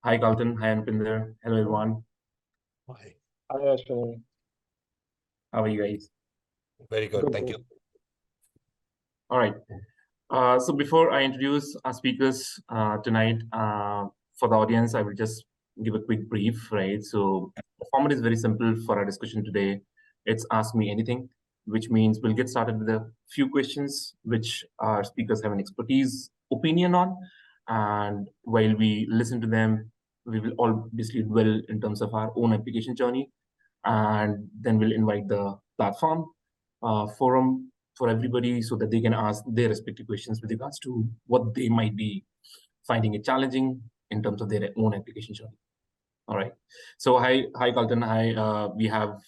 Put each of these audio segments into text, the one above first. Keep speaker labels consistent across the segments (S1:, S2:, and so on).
S1: Hi, Carlton. Hi, Anpinder. Hello, everyone.
S2: Hi.
S3: Hi, Ashwini.
S1: How are you guys?
S2: Very good.
S3: Good,
S2: Thank
S3: good.
S2: you.
S1: All right. So before I introduce our speakers tonight, for the audience, I will just give a quick brief, right? So the format is very simple for our discussion today. It's Ask Me Anything, which means we'll get started with a few questions which our speakers have an expertise opinion on. And while we listen to them, we will all obviously dwell in terms of our own application journey. And then we'll invite the platform forum for everybody so that they can ask their respective questions with regards to what they might be finding it challenging in terms of their own application journey. All right. So hi, Carlton. Hi. We have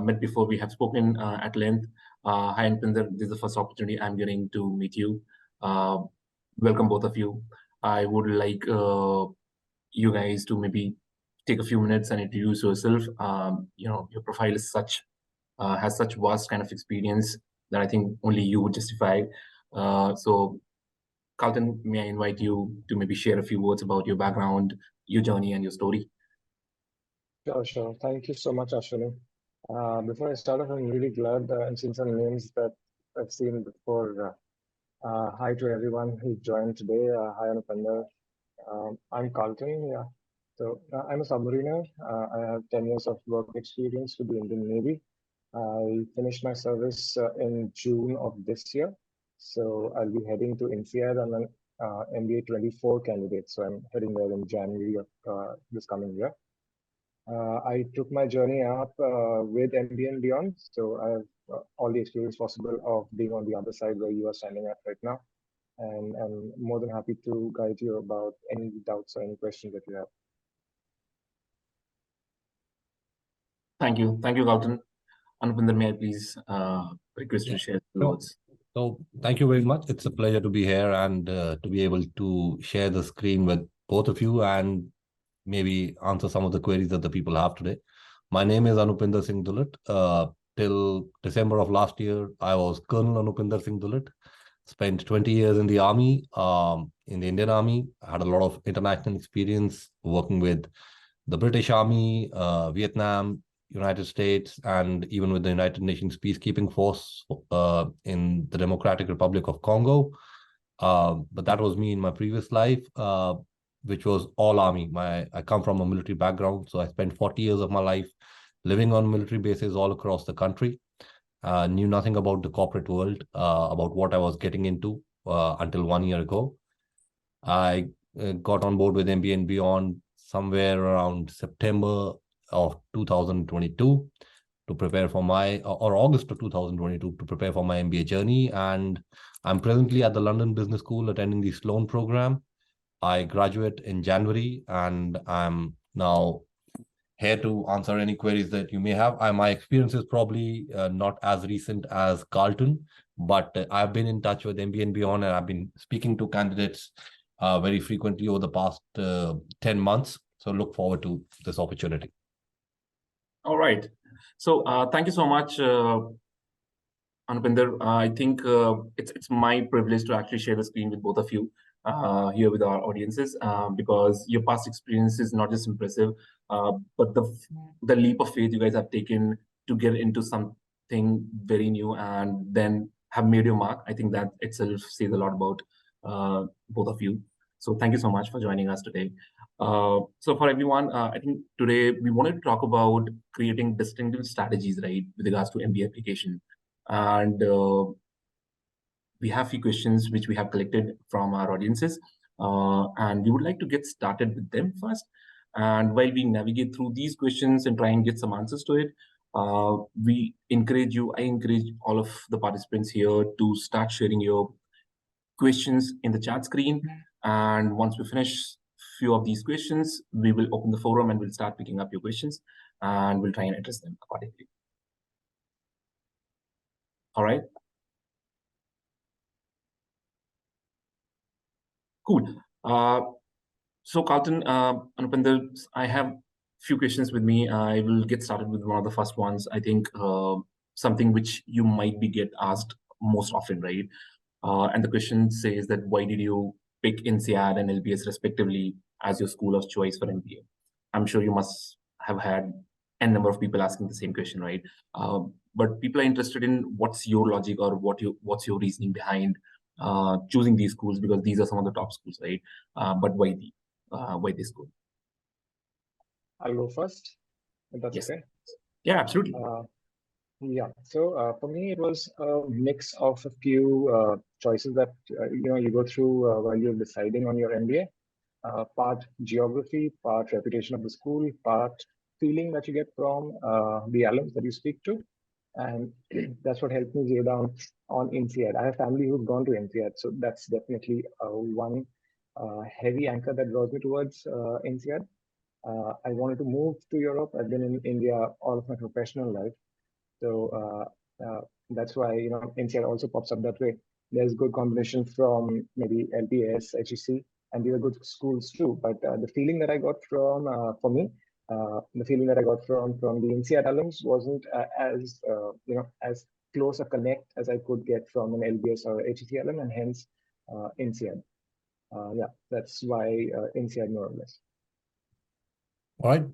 S1: met before. We have spoken at length. Hi, Anpinder. This is the first opportunity I'm getting to meet you. Welcome, both of you. I would like you guys to maybe take a few minutes and introduce yourself. Your profile is has such vast kind of experience that I think only you would justify. So, Carlton, may I invite you to maybe share a few words about your background, your journey, and your story?
S3: Sure. Thank you so much, Ashwini. Before I start off, I'm really glad and seen some names that I've seen before. Hi to everyone who joined today. Hi, Anupanda. I'm Carlton. Yeah. So I'm a submariner. I have 10 years of work experience with the Indian Navy. I finished my service in June of this year. So I'll be heading to INSEAD. I'm an MBA 24 candidate. So I'm heading there in January of this coming year. I took my journey up with MBA&Beyond. So I have all the experience possible of being on the other side where you are standing at right now. And I'm more than happy to guide you about any doubts or any questions that you have.
S1: Thank you, Carlton. Anupinder, may I please request you to share the words?
S2: So thank you very much. It's a pleasure to be here and to be able to share the screen with both of you and maybe answer some of the queries that the people have today. My name is Anupinder Singh Dulat. Till December of last year, I was Colonel Anupinder Singh Dulat. Spent 20 years in the army, in the Indian Army. I had a lot of international experience working with the British Army, Vietnam, United States, and even with the United Nations Peacekeeping Force in the Democratic Republic of Congo. But that was me in my previous life, which was all army. I come from a military background, so I spent 40 years of my life living on military bases all across the country. Knew nothing about the corporate world, about what I was getting into until 1 year ago. I got on board with MBA&Beyond somewhere around September of 2022 to prepare for my, or August of 2022 to prepare for my MBA journey. And I'm presently at the London Business School attending the Sloan program. I graduate in January and I'm now here to answer any queries that you may have. My experience is probably not as recent as Carlton, but I've been in touch with MBA&Beyond and I've been speaking to candidates very frequently over the past 10 months. So look forward to this opportunity.
S1: All right. So thank you so much, Anupinder. I think it's my privilege to actually share the screen with both of you here with our audiences because your past experience is not just impressive, but the leap of faith you guys have taken to get into something very new and then have made your mark. I think that itself says a lot about both of you. So thank you so much for joining us today. So for everyone, I think today we wanted to talk about creating distinctive strategies, right, with regards to MBA application. And we have a few questions which we have collected from our audiences. And we would like to get started with them first. And while we navigate through these questions and try and get some answers to it, I encourage all of the participants here to start sharing your questions in the chat screen. And once we finish few of these questions, we will open the forum and we'll start picking up your questions and we'll try and address them accordingly. All right. Cool. So Carlton, Anupinder, I have few questions with me. I will get started with one of the first ones. I think something which you might be get asked most often, right? And the question says that why did you pick INSEAD and LBS respectively as your school of choice for MBA? I'm sure you must have had n number of people asking the same question, right? But people are interested in what's your logic or what's your reasoning behind choosing these schools, because these are some of the top schools, right? But why this school?
S3: I'll go first, if that's
S1: Yes.
S3: okay.
S1: Yeah, absolutely.
S3: Yeah. So for me, it was a mix of a few choices that you go through while you're deciding on your MBA. Part geography, part reputation of the school, part feeling that you get from the alums that you speak to. And that's what helped me zero down on INSEAD. I have family who've gone to INSEAD, so that's definitely one heavy anchor that draws me towards INSEAD. I wanted to move to Europe. I've been in India all of my professional life. So that's why NCR also pops up that way. There's good combination from maybe LPS, HEC, and these are good schools too. But the feeling that I got from for me, the feeling that I got from the NCR alums wasn't as close a connect as I could get from an LBS or HEC alum, and hence NCR. Yeah, that's why NCR more or less.
S2: All right,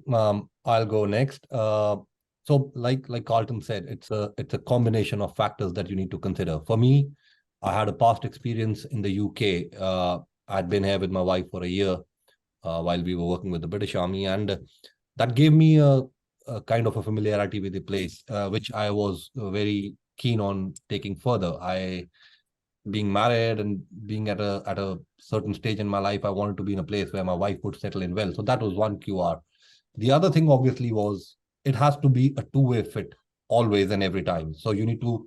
S2: I'll go next. So like Carlton said, it's a combination of factors that you need to consider. For me, I had a past experience in the UK. I'd been here with my wife for a year while we were working with the British Army, and that gave me a kind of a familiarity with the place, which I was very keen on taking further. Being married and being at a certain stage in my life, I wanted to be in a place where my wife would settle in well. So that was one QR. The other thing obviously was it has to be a two-way fit always and every time. So you need to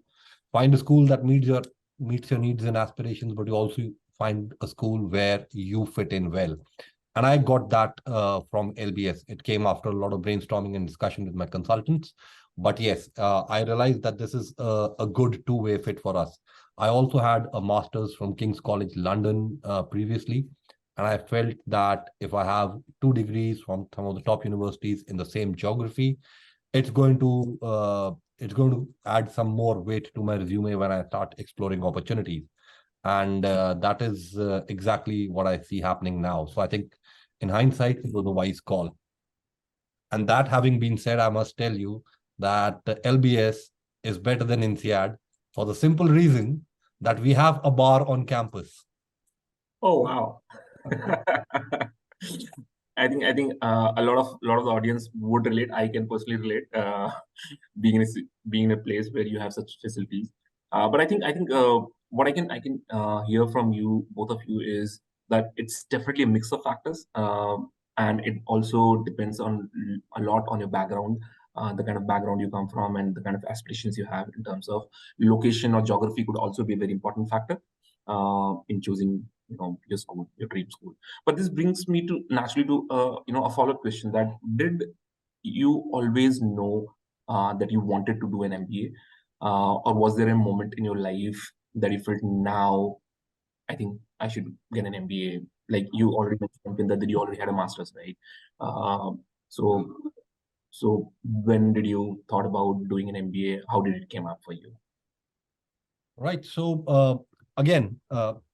S2: find a school that meets your needs and aspirations, but you also find a school where you fit in well. And I got that from LBS. It came after a lot of brainstorming and discussion with my consultants. But yes, I realized that this is a good two-way fit for us. I also had a master's from King's College London previously. And I felt that if I have 2 degrees from some of the top universities in the same geography, it's going to add some more weight to my resume when I start exploring opportunities. And that is exactly what I see happening now. So I think in hindsight, it was a wise call. And that having been said, I must tell you that LBS is better than INSEAD for the simple reason that we have a bar on campus.
S1: Oh wow. I think a lot of the audience would relate. I can personally relate, being in a place where you have such facilities. But I think what I can hear from you, both of you, is that it's definitely a mix of factors, and it also depends on a lot on your background, the kind of background you come from, and the kind of aspirations you have in terms of location or geography could also be a very important factor in choosing your school, your dream school. But this brings me to naturally to a follow-up question: that did you always know that you wanted to do an MBA, or was there a moment in your life that you felt, now I think I should get an MBA? Like you already mentioned that you already had a master's, right? So so when did you thought about doing an MBA? How did it came up for you?
S2: Right. So again,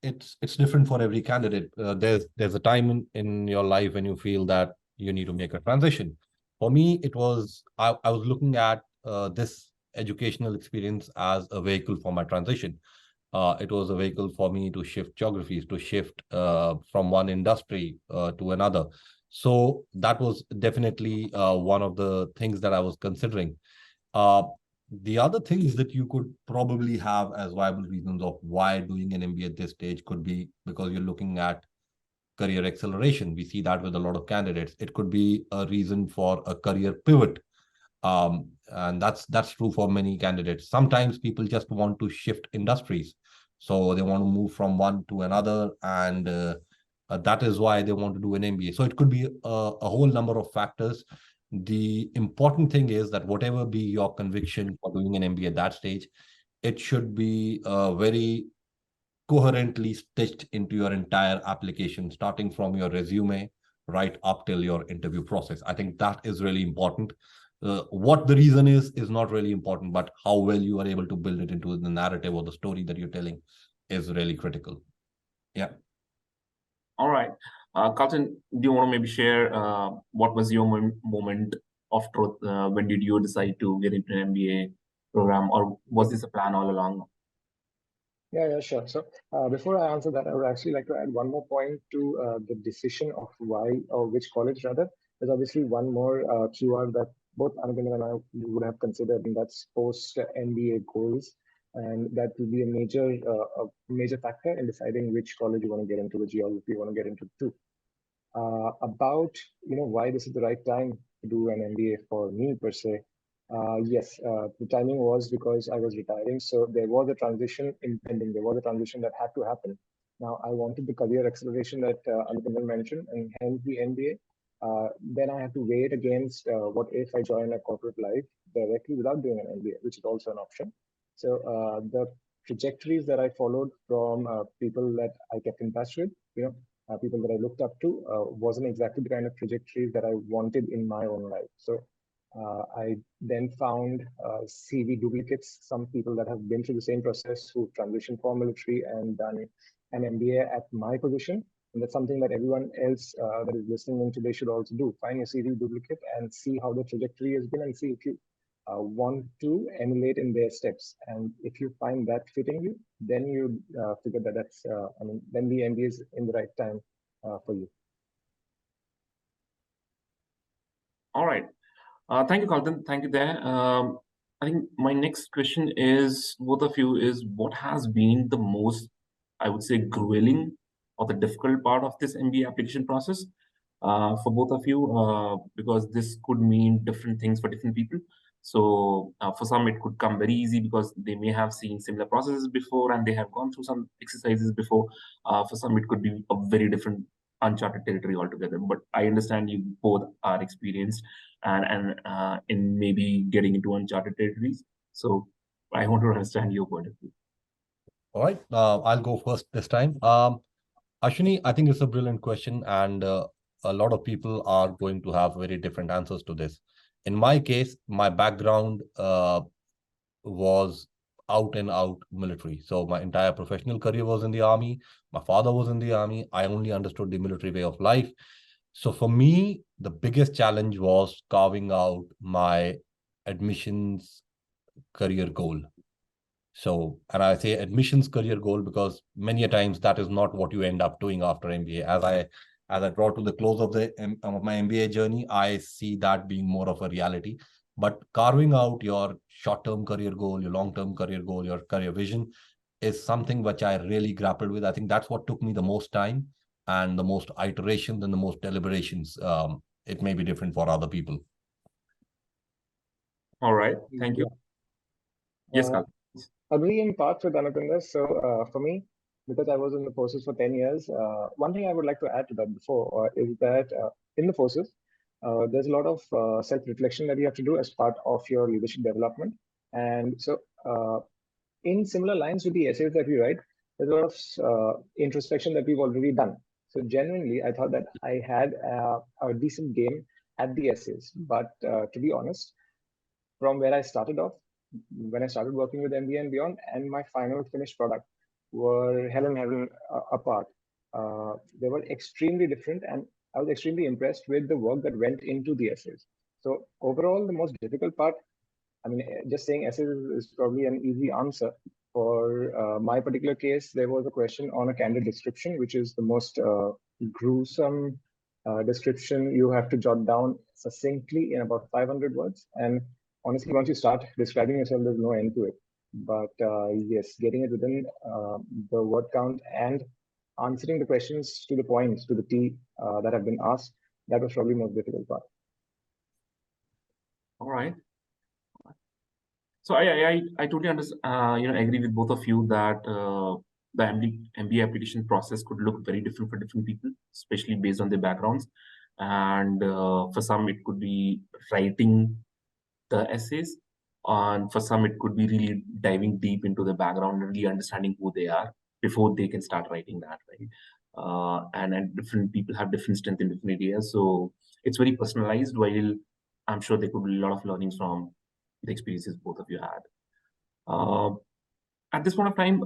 S2: it's different for every candidate. There's a time in your life when you feel that you need to make a transition. For me, it was I was looking at this educational experience as a vehicle for my transition. It was a vehicle for me to shift geographies, to shift from one industry to another. So that was definitely one of the things that I was considering. Uh, the other things that you could probably have as viable reasons of why doing an MBA at this stage could be because you're looking at career acceleration. We see that with a lot of candidates. It could be a reason for a career pivot. And that's true for many candidates. Sometimes people just want to shift industries. So they want to move from one to another, and that is why they want to do an MBA. So it could be a whole number of factors. The important thing is that whatever be your conviction for doing an MBA at that stage, it should be very coherently stitched into your entire application, starting from your resume right up till your interview process. I think that is really important. What the reason is not really important, but how well you are able to build it into the narrative or the story that you're telling is really critical. Yeah.
S1: All right. Carlton, do you want to maybe share what was your moment of truth? When did you decide to get into an MBA program, or was this a plan all along?
S3: Yeah, sure. So before I answer that, I would actually like to add one more point to the decision of why or which college rather. There's obviously one more keyword that both Anupam and I would have considered, and that's post MBA goals, and that will be a major factor in deciding which college you want to get into, which geography you want to get into too. About why this is the right time to do an MBA for me per se. Yes, the timing was because I was retiring, so there was a transition impending. There was a transition that had to happen. Now I wanted the career acceleration that Anupam mentioned, and hence the MBA. Then I had to weigh it against what if I join a corporate life directly without doing an MBA, which is also an option. So the trajectories that I followed from people that I kept in touch with, people that I looked up to, wasn't exactly the kind of trajectories that I wanted in my own life. So I then found CV duplicates, some people that have been through the same process who transitioned from military and done an MBA at my position. And that's something that everyone else that is listening in today should also do. Find your CV duplicate and see how the trajectory has been and see if you want to emulate in their steps. And if you find that fitting you, then you figure that then the MBA is in the right time for you.
S1: All right. Thank you, Carlton. Thank you there. I think my next question is, both of you, is what has been the most, I would say, grueling or the difficult part of this MBA application process for both of you, because this could mean different things for different people. So for some, it could come very easy because they may have seen similar processes before and they have gone through some exercises before. For some, it could be a very different uncharted territory altogether. But I understand you both are experienced and in maybe getting into uncharted territories. So I want to understand your point of view.
S2: All right, I'll go first this time. Ashwini, I think it's a brilliant question, and a lot of people are going to have very different answers to this. In my case, my background was out and out military. So my entire professional career was in the army. My father was in the army. I only understood the military way of life. So for me, the biggest challenge was carving out my admissions career goal. So, and I say admissions career goal because many a times that is not what you end up doing after MBA. As I draw to the close of my MBA journey, I see that being more of a reality. But carving out your short-term career goal, your long-term career goal, your career vision is something which I really grappled with. I think that's what took me the most time and the most iterations and the most deliberations. It may be different for other people.
S1: All right. Thank you. Yes, Carl.
S3: Agree in part with Anupam. So for me, because I was in the forces for 10 years, one thing I would like to add to that before is that in the forces, there's a lot of self-reflection that you have to do as part of your leadership development. And so in similar lines with the essays that we write, there's a lot of introspection that we've already done. So genuinely, I thought that I had a decent game at the essays. But to be honest, from where I started off, when I started working with MBA&Beyond, and my final finished product were hell and heaven apart. They were extremely different, and I was extremely impressed with the work that went into the essays. So overall, the most difficult part, I mean, just saying essays is probably an easy answer. For my particular case, there was a question on a candidate description, which is the most gruesome description you have to jot down succinctly in about 500 words. And honestly, once you start describing yourself, there's no end to it. But yes, getting it within the word count and answering the questions to the points, to the T that have been asked, that was probably the most difficult part.
S1: All right. So I totally understand. Agree with both of you that the MBA application process could look very different for different people, especially based on their backgrounds. And for some, it could be writing the essays, and for some, it could be really diving deep into the background and really understanding who they are before they can start writing that, right? And different people have different strength in different areas, so it's very personalized. While I'm sure there could be a lot of learnings from the experiences both of you had. At this point of time,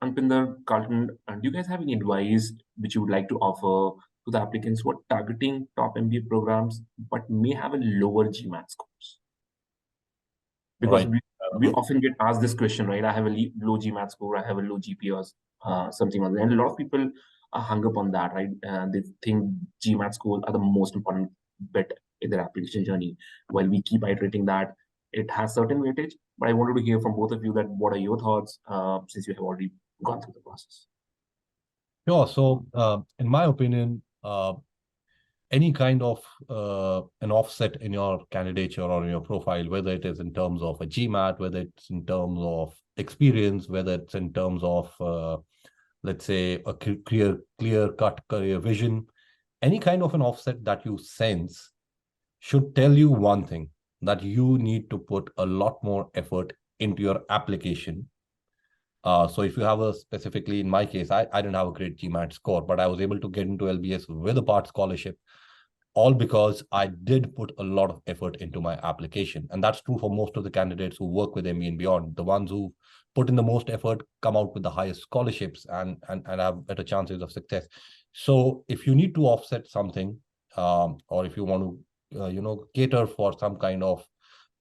S1: Anpinder, Carlton, do you guys have any advice which you would like to offer to the applicants who are targeting top MBA programs but may have a lower GMAT scores? Because
S2: Right.
S1: we often get asked this question, right? I have a low GMAT score, I have a low GPA, or something like that. And a lot of people are hung up on that, right? They think GMAT scores are the most important bit in their application journey. While we keep iterating that it has certain weightage, but I wanted to hear from both of you that what are your thoughts, since you have already gone through the process.
S2: Sure. So, in my opinion, any kind of an offset in your candidature or in your profile, whether it is in terms of a GMAT, whether it's in terms of experience, whether it's in terms of, let's say, a clear-cut career vision, any kind of an offset that you sense should tell you one thing, that you need to put a lot more effort into your application. So if you have specifically in my case, I didn't have a great GMAT score, but I was able to get into LBS with a part scholarship, all because I did put a lot of effort into my application. And that's true for most of the candidates who work with MBA&Beyond. The ones who put in the most effort come out with the highest scholarships and have better chances of success. So if you need to offset something, or if you want to, cater for some kind of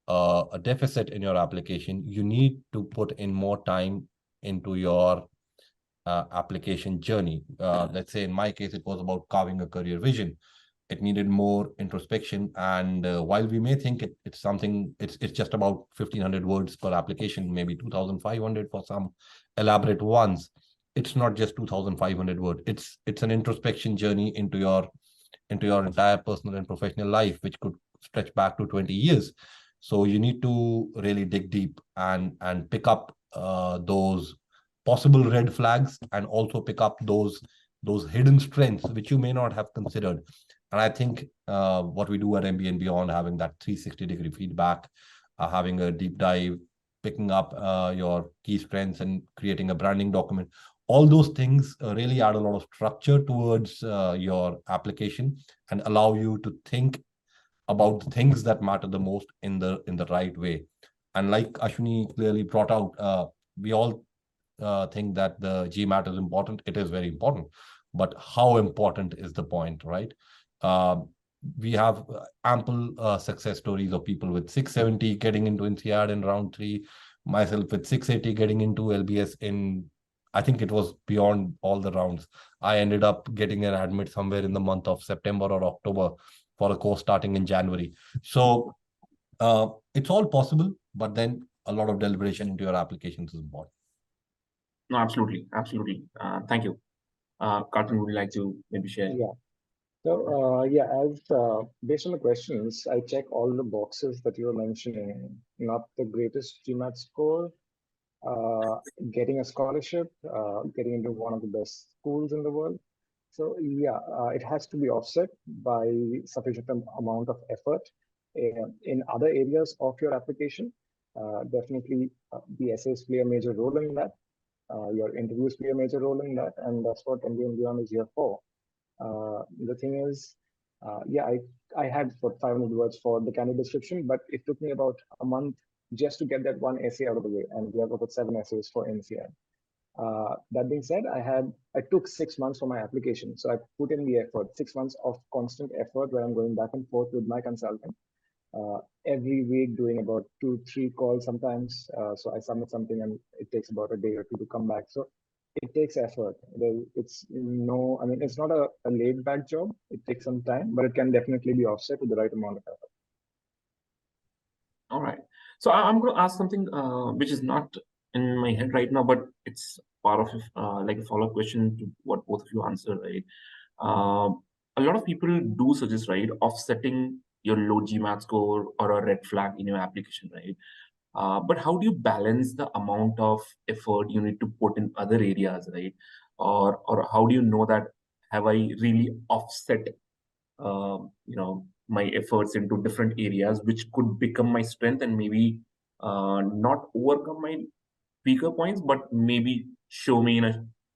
S2: a deficit in your application, you need to put in more time into your application journey. Let's say in my case, it was about carving a career vision. It needed more introspection. And while we may think it's something, it's just about 1,500 words per application, maybe 2,500 for some elaborate ones. It's not just 2,500 words. It's an introspection journey into your entire personal and professional life, which could stretch back to 20 years. So you need to really dig deep and pick up those possible red flags, and also pick up those hidden strengths which you may not have considered. And I think what we do at MBA&Beyond, having that 360-degree feedback, having a deep dive, picking up your key strengths and creating a branding document, all those things really add a lot of structure towards your application and allow you to think about the things that matter the most in the right way. And like Ashwini clearly brought out, we all think that the GMAT is important. It is very important, but how important is the point, right? We have ample success stories of people with 670 getting into INSEAD in round 3, myself with 680 getting into LBS in, I think it was beyond all the rounds. I ended up getting an admit somewhere in the month of September or October for a course starting in January. So it's all possible, but then a lot of deliberation into your applications is important.
S1: No, absolutely. Absolutely. Thank you. Carlton, would you like to maybe share?
S3: Yeah. So, as based on the questions, I check all the boxes that you were mentioning. Not the greatest GMAT score, getting a scholarship, getting into one of the best schools in the world. So, it has to be offset by sufficient amount of effort in other areas of your application. Definitely, the essays play a major role in that. Your interviews play a major role in that, and that's what MBA&Beyond is here for. The thing is, I had for 500 words for the candidate description, but it took me about a month just to get that one essay out of the way, and we have about 7 essays for INSEAD. That being said, I took 6 months for my application, so I put in the effort, 6 months of constant effort where I'm going back and forth with my consultant. Every week doing about 2-3 calls sometimes. So I submit something and it takes about a day or 2 to come back. So it takes effort. It's not a laid back job. It takes some time, but it can definitely be offset with the right amount of effort.
S1: All right. So I'm going to ask something which is not in my head right now, but it's part of like a follow-up question to what both of you answered, right? A lot of people do suggest, right, offsetting your low GMAT score or a red flag in your application, right? But how do you balance the amount of effort you need to put in other areas, right? Or how do you know that have I really offset, my efforts into different areas, which could become my strength and maybe not overcome my weaker points, but maybe show me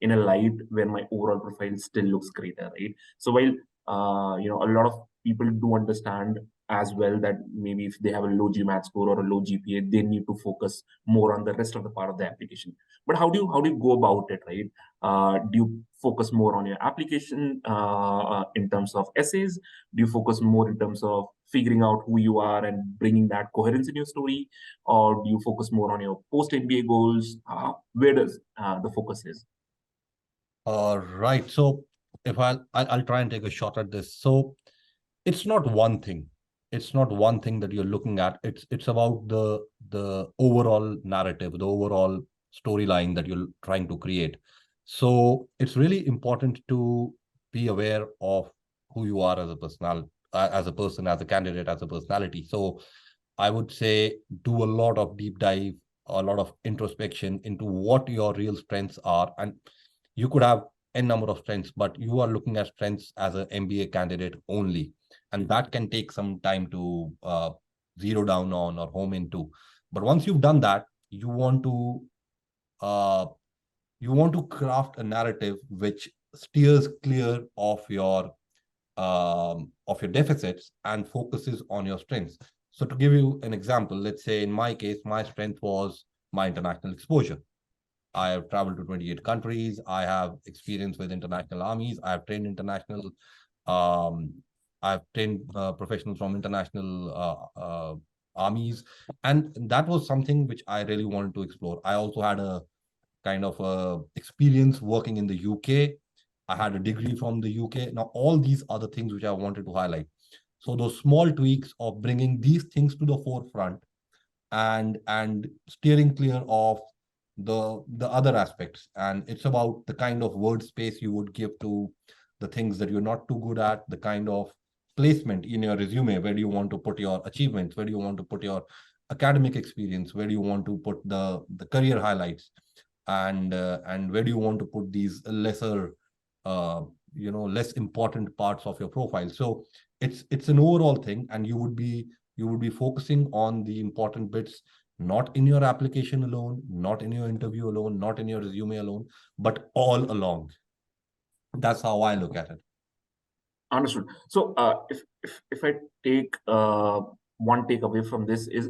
S1: in a light where my overall profile still looks greater, right? So while a lot of people do understand as well that maybe if they have a low GMAT score or a low GPA, they need to focus more on the rest of the part of the application. But how do you go about it, right? Do you focus more on your application in terms of essays? Do you focus more in terms of figuring out who you are and bringing that coherence in your story, or do you focus more on your post MBA goals? Where does the focus is?
S2: Right. So if I'll try and take a shot at this. So it's not one thing. It's not one thing that you're looking at. It's about the overall narrative, the overall storyline that you're trying to create. So it's really important to be aware of who you are as a as a person, as a candidate, as a personality. So I would say do a lot of deep dive, a lot of introspection into what your real strengths are. And you could have n number of strengths, but you are looking at strengths as an MBA candidate only. And that can take some time to zero down on or home into. But once you've done that, uh, you want to craft a narrative which steers clear of your deficits and focuses on your strengths. So to give you an example, let's say in my case, my strength was my international exposure. I have traveled to 28 countries. I have experience with international armies. I have trained um, I've trained professionals from international armies. And that was something which I really wanted to explore. I also had a kind of experience working in the UK. I had a degree from the UK. Now, all these other things which I wanted to highlight. So those small tweaks of bringing these things to the forefront and steering clear of the other aspects. And it's about the kind of word space you would give to the things that you're not too good at, the kind of placement in your resume. Where do you want to put your achievements? Where do you want to put your academic experience? Where do you want to put the career highlights? And where do you want to put these lesser uh, less important parts of your profile? So it's an overall thing, and you would be focusing on the important bits, not in your application alone, not in your interview alone, not in your resume alone, but all along. That's how I look at it.
S1: Understood. So, if I take one takeaway from this is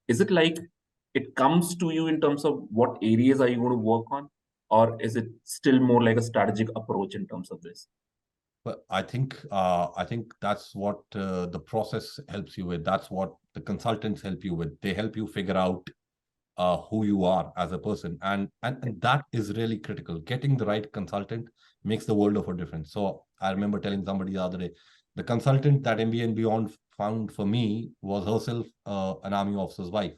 S1: it like it comes to you in terms of what areas are you going to work on, or is it still more like a strategic approach in terms of this?
S2: But I think that's what the process helps you with. That's what the consultants help you with. They help you figure out who you are as a person, and that is really critical. Getting the right consultant makes the world of a difference. So I remember telling somebody the other day, the consultant that MBA&Beyond found for me was herself an army officer's wife.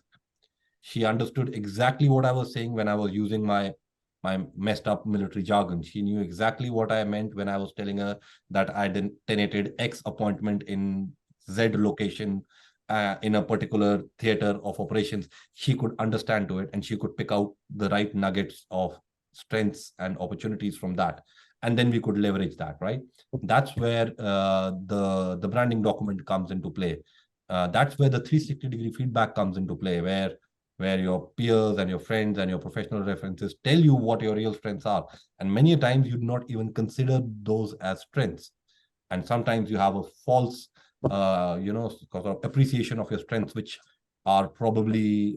S2: She understood exactly what I was saying when I was using my messed up military jargon. She knew exactly what I meant when I was telling her that I detonated X appointment in Z location in a particular theater of operations. She could understand to it, and she could pick out the right nuggets of strengths and opportunities from that. And then we could leverage that, right? That's where the branding document comes into play. That's where the 360-degree feedback comes into play, where your peers and your friends and your professional references tell you what your real strengths are. And many times you do not even consider those as strengths. And sometimes you have a false, sort of appreciation of your strengths, which are probably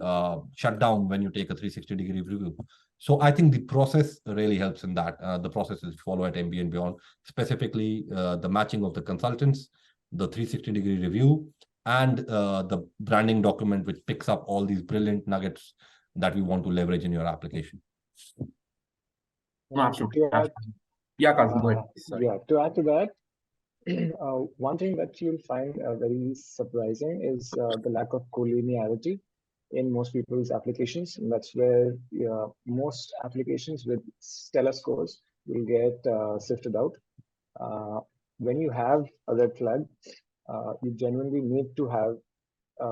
S2: shut down when you take a 360-degree review. So I think the process really helps in that. The processes follow at MBA&Beyond, specifically the matching of the consultants, the 360-degree review, and the branding document, which picks up all these brilliant nuggets that we want to leverage in your application.
S1: No, absolutely.
S3: To add,
S1: Yeah, Kazi, go ahead. Sorry.
S3: yeah, to add to that, one thing that you'll find very surprising is the lack of collinearity in most people's applications. And that's where most applications with stellar scores will get sifted out. When you have a red flag, you genuinely need to have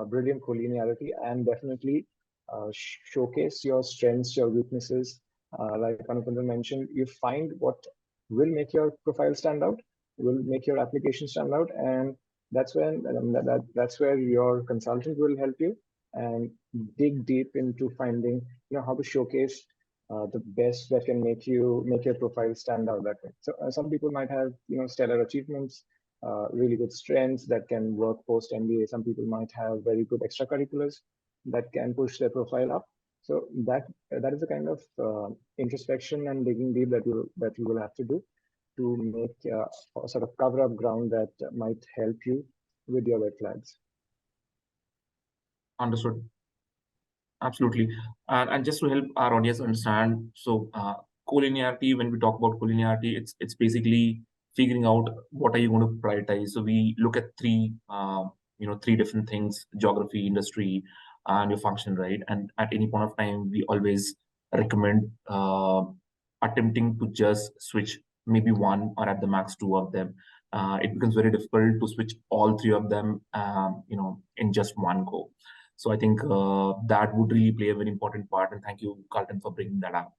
S3: brilliant collinearity and definitely showcase your strengths, your weaknesses. Like Anupendra mentioned, you find what will make your profile stand out, will make your application stand out, and that's when that's where your consultant will help you and dig deep into finding how to showcase the best that can make your profile stand out that way. So some people might have stellar achievements, really good strengths that can work post MBA. Some people might have very good extracurriculars that can push their profile up. So that is the kind of introspection and digging deep that you will have to do to make a sort of cover up ground that might help you with your red flags.
S1: Understood. Absolutely. And just to help our audience understand, so collinearity, when we talk about collinearity, it's basically figuring out what are you going to prioritize. So we look at three different things: geography, industry, and your function, right? And at any point of time, we always recommend attempting to just switch maybe one or at the max two of them. It becomes very difficult to switch all three of them, in just one go. So I think that would really play a very important part. And thank you, Carlton, for bringing that up.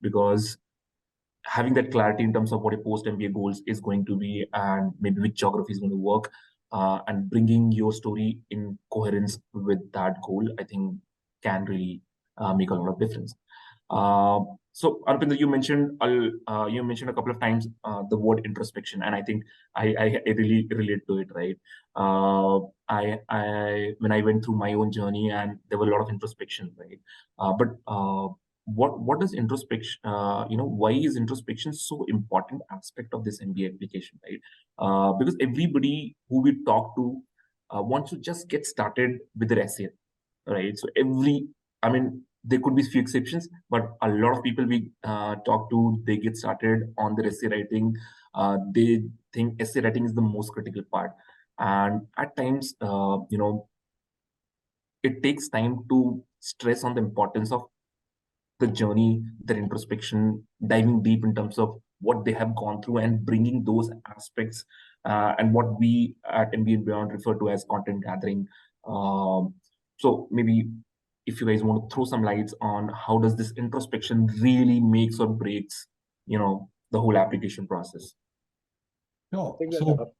S1: Because having that clarity in terms of what a post-MBA goals is going to be and maybe which geography is going to work, and bringing your story in coherence with that goal, I think can really make a lot of difference. So Arpinder, you mentioned a couple of times the word introspection, and I think I really relate to it, right? I when I went through my own journey, and there were a lot of introspection, right? But what does introspection? Why is introspection so important aspect of this MBA application, right? Because everybody who we talk to wants to just get started with their essay, right? So there could be few exceptions, but a lot of people we talk to, they get started on their essay writing. They think essay writing is the most critical part, and at times, it takes time to stress on the importance of the journey, their introspection, diving deep in terms of what they have gone through and bringing those aspects, and what we at MBA&Beyond refer to as content gathering. So maybe if you guys want to throw some lights on how does this introspection really makes or breaks, the whole application process.
S2: Sure.
S3: Take that
S2: So,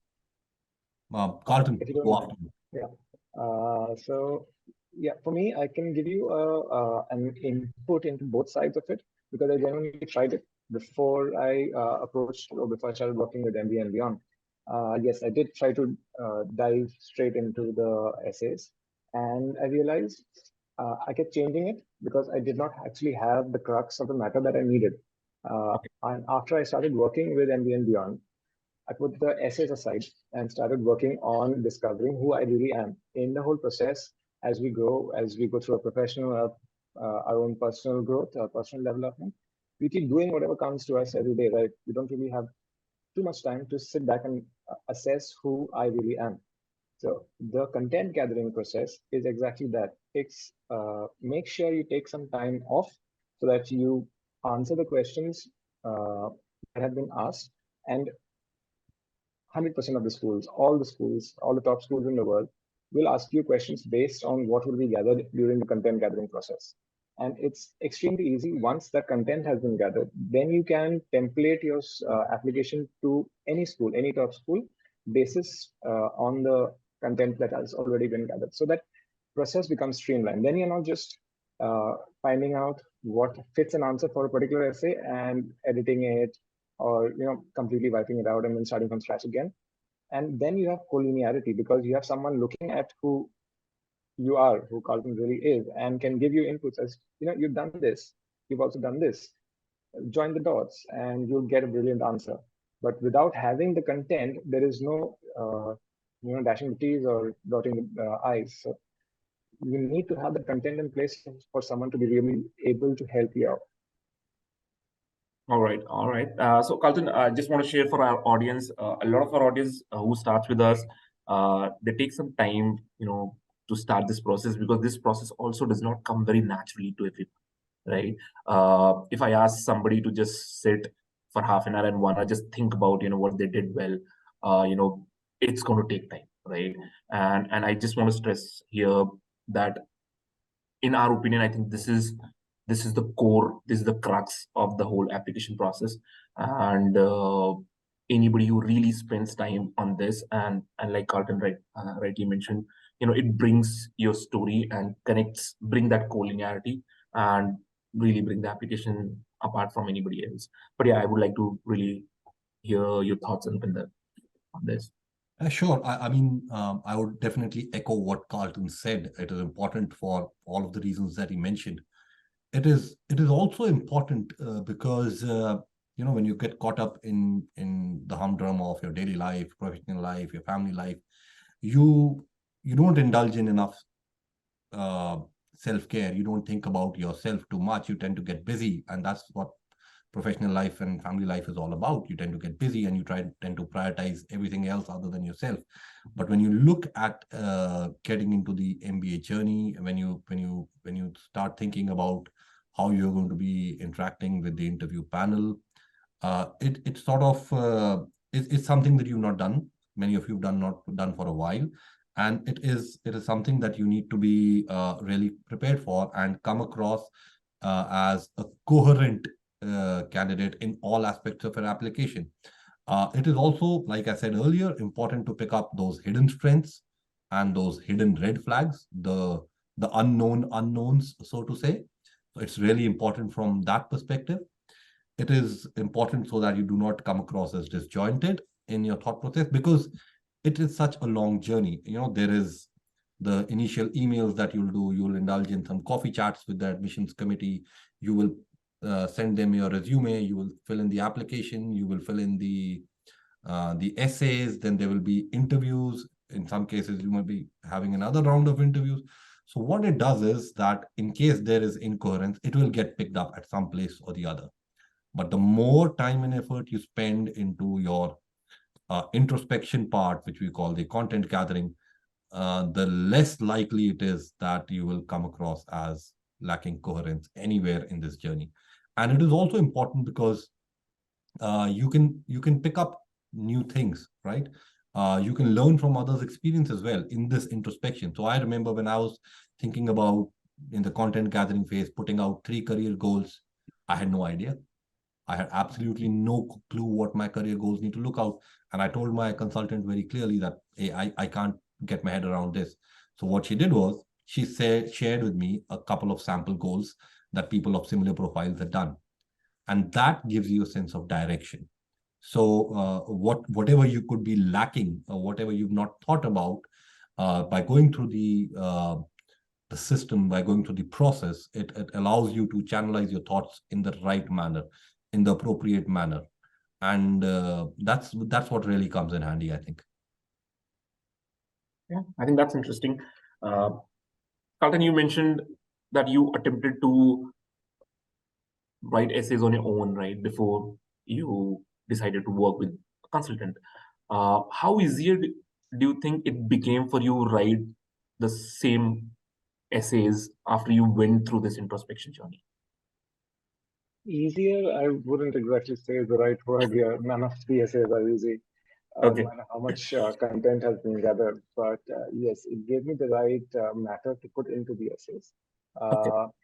S2: Carlton,
S3: if you don't
S2: go
S3: mind.
S2: after you.
S3: Yeah. For me, I can give you an input into both sides of it because I genuinely tried it before I approached or before I started working with MBA&Beyond. Yes, I did try to dive straight into the essays, and I realized I kept changing it because I did not actually have the crux of the matter that I needed. And after I started working with MBA&Beyond, I put the essays aside and started working on discovering who I really am in the whole process as we grow, as we go through a professional, our own personal growth, our personal development. We keep doing whatever comes to us every day, right? We don't really have too much time to sit back and assess who I really am. So the content gathering process is exactly that. It's make sure you take some time off so that you answer the questions that have been asked, and 100% of the schools, all the top schools in the world will ask you questions based on what will be gathered during the content gathering process. And it's extremely easy. Once that content has been gathered, then you can template your application to any school, any top school, basis on the content that has already been gathered. So that process becomes streamlined. Then you're not just finding out what fits an answer for a particular essay and editing it, or completely wiping it out and then starting from scratch again. And then you have collinearity because you have someone looking at who you are, who Carlton really is, and can give you inputs as, you've done this, you've also done this. Join the dots and you'll get a brilliant answer. But without having the content, there is no dashing the T's or dotting the I's. So you need to have the content in place for someone to be really able to help you out.
S1: All right. So Carlton, I just want to share for our audience, a lot of our audience who starts with us, they take some time, to start this process, because this process also does not come very naturally to everyone, right? If I ask somebody to just sit for half an hour and 1 hour, just think about, what they did well, it's going to take time, right? And I just want to stress here that in our opinion, I think this is the core, this is the crux of the whole application process. And anybody who really spends time on this, and like Carlton rightly mentioned, it brings your story and bring that collinearity and really bring the application apart from anybody else. But yeah, I would like to really hear your thoughts on that. on this?
S2: Sure. I mean, I would definitely echo what Carlton said. It is important for all of the reasons that he mentioned. It is also important because when you get caught up in the humdrum of your daily life, professional life, your family life, you don't indulge in enough uh, self-care. You don't think about yourself too much. You tend to get busy, and that's what professional life and family life is all about. You tend to get busy and you tend to prioritize everything else other than yourself. But when you look at getting into the MBA journey, when you start thinking about how you're going to be interacting with the interview panel, it sort of it's something that you've not done. Many of you have not done for a while, and it is something that you need to be really prepared for and come across as a coherent candidate in all aspects of an application. It is also, like I said earlier, important to pick up those hidden strengths and those hidden red flags, the unknown unknowns, so to say. So it's really important from that perspective. It is important so that you do not come across as disjointed in your thought process, because it is such a long journey. There is the initial emails that you'll do. You'll indulge in some coffee chats with the admissions committee. You will send them your resume. You will fill in the application. You will fill in the essays. Then there will be interviews. In some cases, you might be having another round of interviews. So what it does is that in case there is incoherence, it will get picked up at some place or the other. But the more time and effort you spend into your introspection part, which we call the content gathering, the less likely it is that you will come across as lacking coherence anywhere in this journey. And it is also important because you can pick up new things, right? You can learn from others' experience as well in this introspection. So I remember when I was thinking about, in the content gathering phase, putting out 3 career goals, I had no idea. I had absolutely no clue what my career goals need to look out. And I told my consultant very clearly that, hey, I can't get my head around this. So what she did was she shared with me a couple of sample goals that people of similar profiles had done. And that gives you a sense of direction. So whatever you could be lacking or whatever you've not thought about, by going through the system, by going through the process, it allows you to channelize your thoughts in the right manner, in the appropriate manner. And that's what really comes in handy, I think.
S1: Yeah, I think that's interesting. Carlton, you mentioned that you attempted to write essays on your own, right, before you decided to work with a consultant. How easier do you think it became for you to write the same essays after you went through this introspection journey?
S3: Easier, I wouldn't exactly say is the right word here. None of the essays are easy,
S1: Okay.
S3: no matter how much content has been gathered. But yes, it gave me the right matter to put into the essays.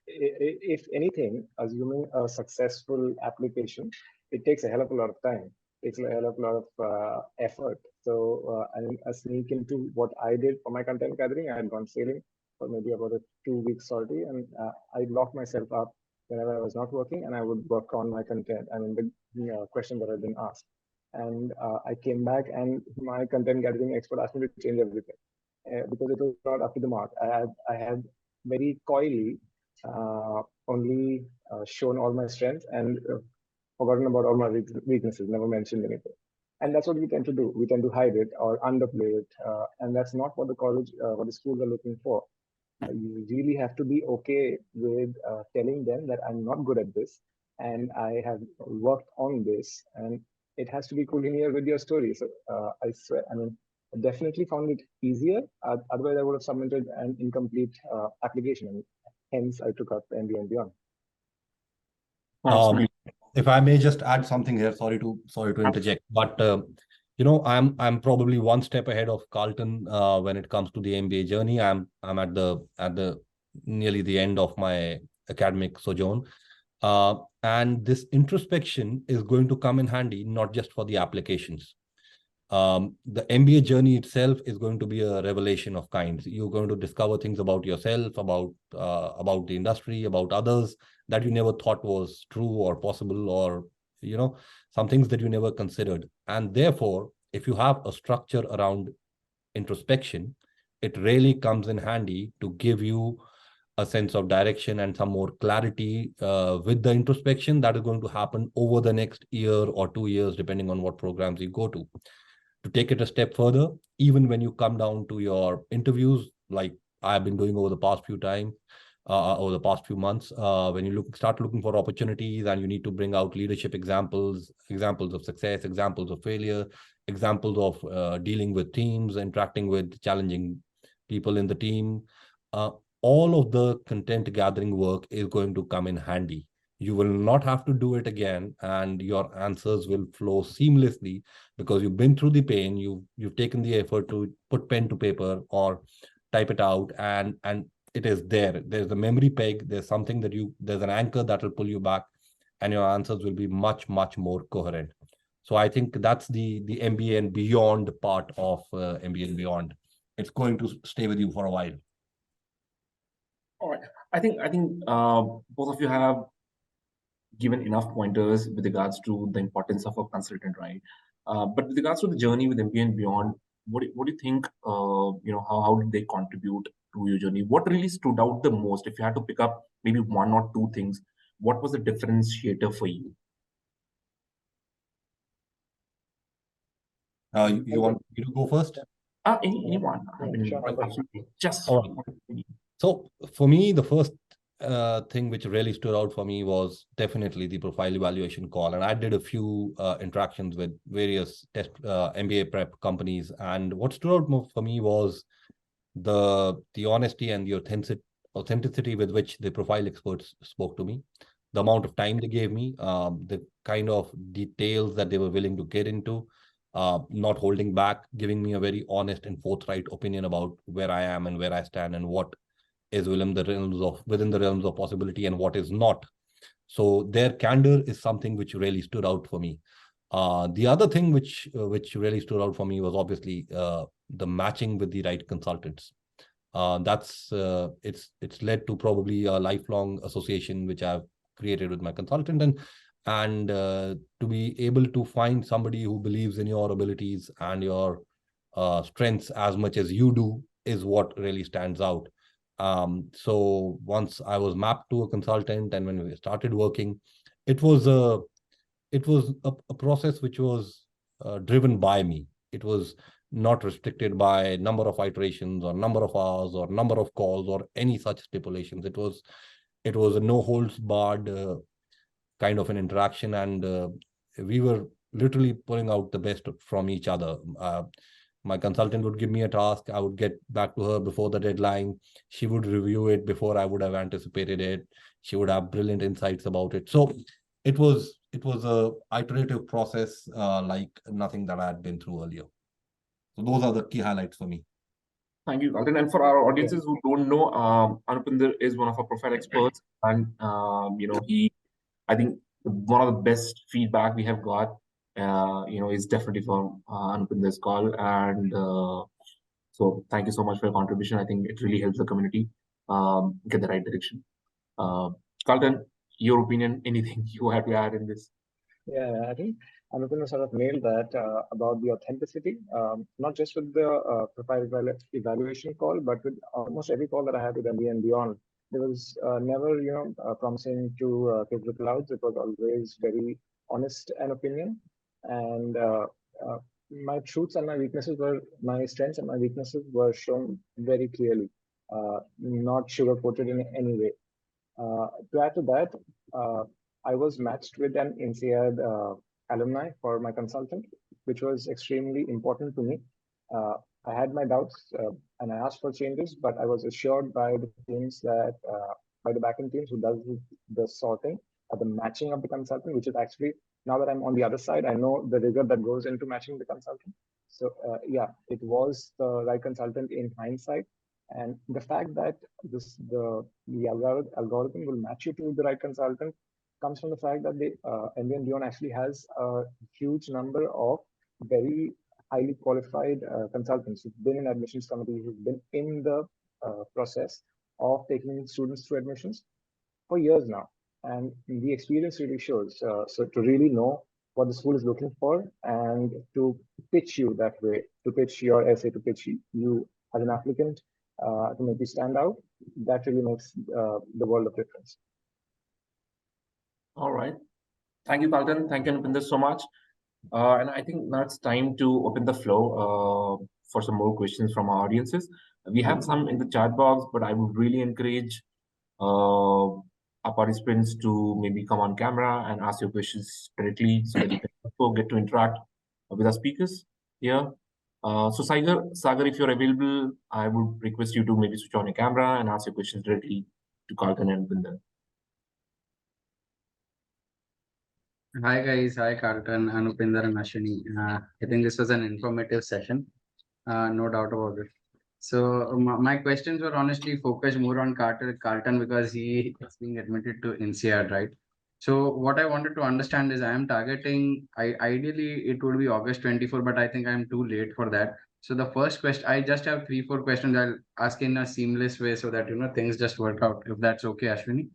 S3: If anything, assuming a successful application, it takes a hell of a lot of time. It takes a hell of a lot of effort. So I sneak into what I did for my content gathering. I had gone sailing for maybe about a 2 week sortie, and I locked myself up whenever I was not working, and I would work on my content. I mean, the question that had been asked. And I came back, and my content gathering expert asked me to change everything because it was not up to the mark. I had very coyly only shown all my strengths and forgotten about all my weaknesses, never mentioned anything. And that's what we tend to do. We tend to hide it or underplay it. And that's not what the college, what the schools are looking for. You really have to be okay with telling them that I'm not good at this and I have worked on this, and it has to be collinear with your story. So I swear, I mean, I definitely found it easier. Otherwise, I would have submitted an incomplete application, and hence I took up MBA&Beyond.
S2: If I may just add something here, sorry to interject, but I'm probably one step ahead of Carlton when it comes to the MBA journey. I'm at the nearly the end of my academic sojourn, and this introspection is going to come in handy not just for the applications. The MBA journey itself is going to be a revelation of kinds. You're going to discover things about yourself, about the industry, about others that you never thought was true or possible, or some things that you never considered. And therefore, if you have a structure around introspection, it really comes in handy to give you a sense of direction and some more clarity with the introspection that is going to happen over the next year or 2 years, depending on what programs you go to. To take it a step further, even when you come down to your interviews, like I've been doing over the past over the past few months, when you start looking for opportunities and you need to bring out leadership examples, examples of success, examples of failure, examples of dealing with teams, interacting with challenging people in the team, all of the content gathering work is going to come in handy. You will not have to do it again, and your answers will flow seamlessly because you've been through the pain. You've taken the effort to put pen to paper or type it out, and it is there. There's a memory peg. There's something there's an anchor that will pull you back, and your answers will be much more coherent. So I think that's the MBA and beyond part of MBA and beyond. It's going to stay with you for a while.
S1: All right. I think both of you have given enough pointers with regards to the importance of a consultant, right? But with regards to the journey with MBA and beyond, what do you think? How did they contribute to your journey? What really stood out the most? If you had to pick up maybe one or two things, what was the differentiator for you?
S2: You want me to go first?
S1: Anyone?
S3: Sure.
S1: Absolutely. Just.
S2: All right. So for me, the first thing which really stood out for me was definitely the profile evaluation call. And I did a few interactions with various MBA prep companies. And what stood out more for me was the honesty and the authenticity with which the profile experts spoke to me, the amount of time they gave me, the kind of details that they were willing to get into, not holding back, giving me a very honest and forthright opinion about where I am and where I stand and what is within the realms of possibility and what is not. So their candor is something which really stood out for me. The other thing which really stood out for me was obviously the matching with the right consultants. It's led to probably a lifelong association which I've created with my consultant, and to be able to find somebody who believes in your abilities and your strengths as much as you do is what really stands out. So once I was mapped to a consultant, and when we started working, it was a process which was driven by me. It was not restricted by number of iterations or number of hours or number of calls or any such stipulations. It was a no holds barred kind of an interaction, and we were literally pulling out the best from each other. My consultant would give me a task. I would get back to her before the deadline. She would review it before I would have anticipated it. She would have brilliant insights about it. So it was a iterative process like nothing that I had been through earlier. So those are the key highlights for me.
S1: Thank you, Galton. And for our audiences who don't know, Anupinder is one of our profile experts, and I think one of the best feedback we have got, is definitely from Anupinder's call, and so thank you so much for your contribution. I think it really helps the community get the right direction. Galton, your opinion? Anything you have to add in this?
S3: Yeah, I think Anupam sort of nailed that about the authenticity, not just with the profile evaluation call, but with almost every call that I had with MBA and beyond. There was never, promising to take the clouds. It was always very honest and opinion. And my truths and my strengths and my weaknesses were shown very clearly, not sugarcoated in any way. To add to that, I was matched with an INSEAD alumni for my consultant, which was extremely important to me. I had my doubts and I asked for changes, but I was assured by the teams by the backend teams who does the sorting, the matching of the consultant, which is actually, now that I'm on the other side, I know the rigor that goes into matching the consultant. So yeah, it was the right consultant in hindsight. And the fact that the algorithm will match you to the right consultant comes from the fact that the MBA&Beyond actually has a huge number of very highly qualified consultants who've been in admissions committees, who've been in the process of taking students through admissions for years now. And the experience really shows. So to really know what the school is looking for, and to pitch you that way, to pitch your essay, to pitch you as an applicant, to make you stand out. That really makes the world of difference.
S1: All right. Thank you, Carlton. Thank you, Nupinder, so much. And I think now it's time to open the floor for some more questions from our audiences. We have some in the chat box, but I would really encourage our participants to maybe come on camera and ask your questions directly so that you can also get to interact with our speakers here. So Sagar, if you're available, I would request you to maybe switch on your camera and ask your questions directly to Carlton and Nupinder.
S4: Hi guys, hi Carlton, Anupinder and Ashwini. I think this was an informative session, no doubt about it. So my questions were honestly focused more on Carlton because he is being admitted to INSEAD, right? So what I wanted to understand is I am targeting, ideally it would be August 24, but I think I'm too late for that. So the first question, I just have 3-4 questions I'll ask in a seamless way so that, things just work out. If that's okay, Ashwini.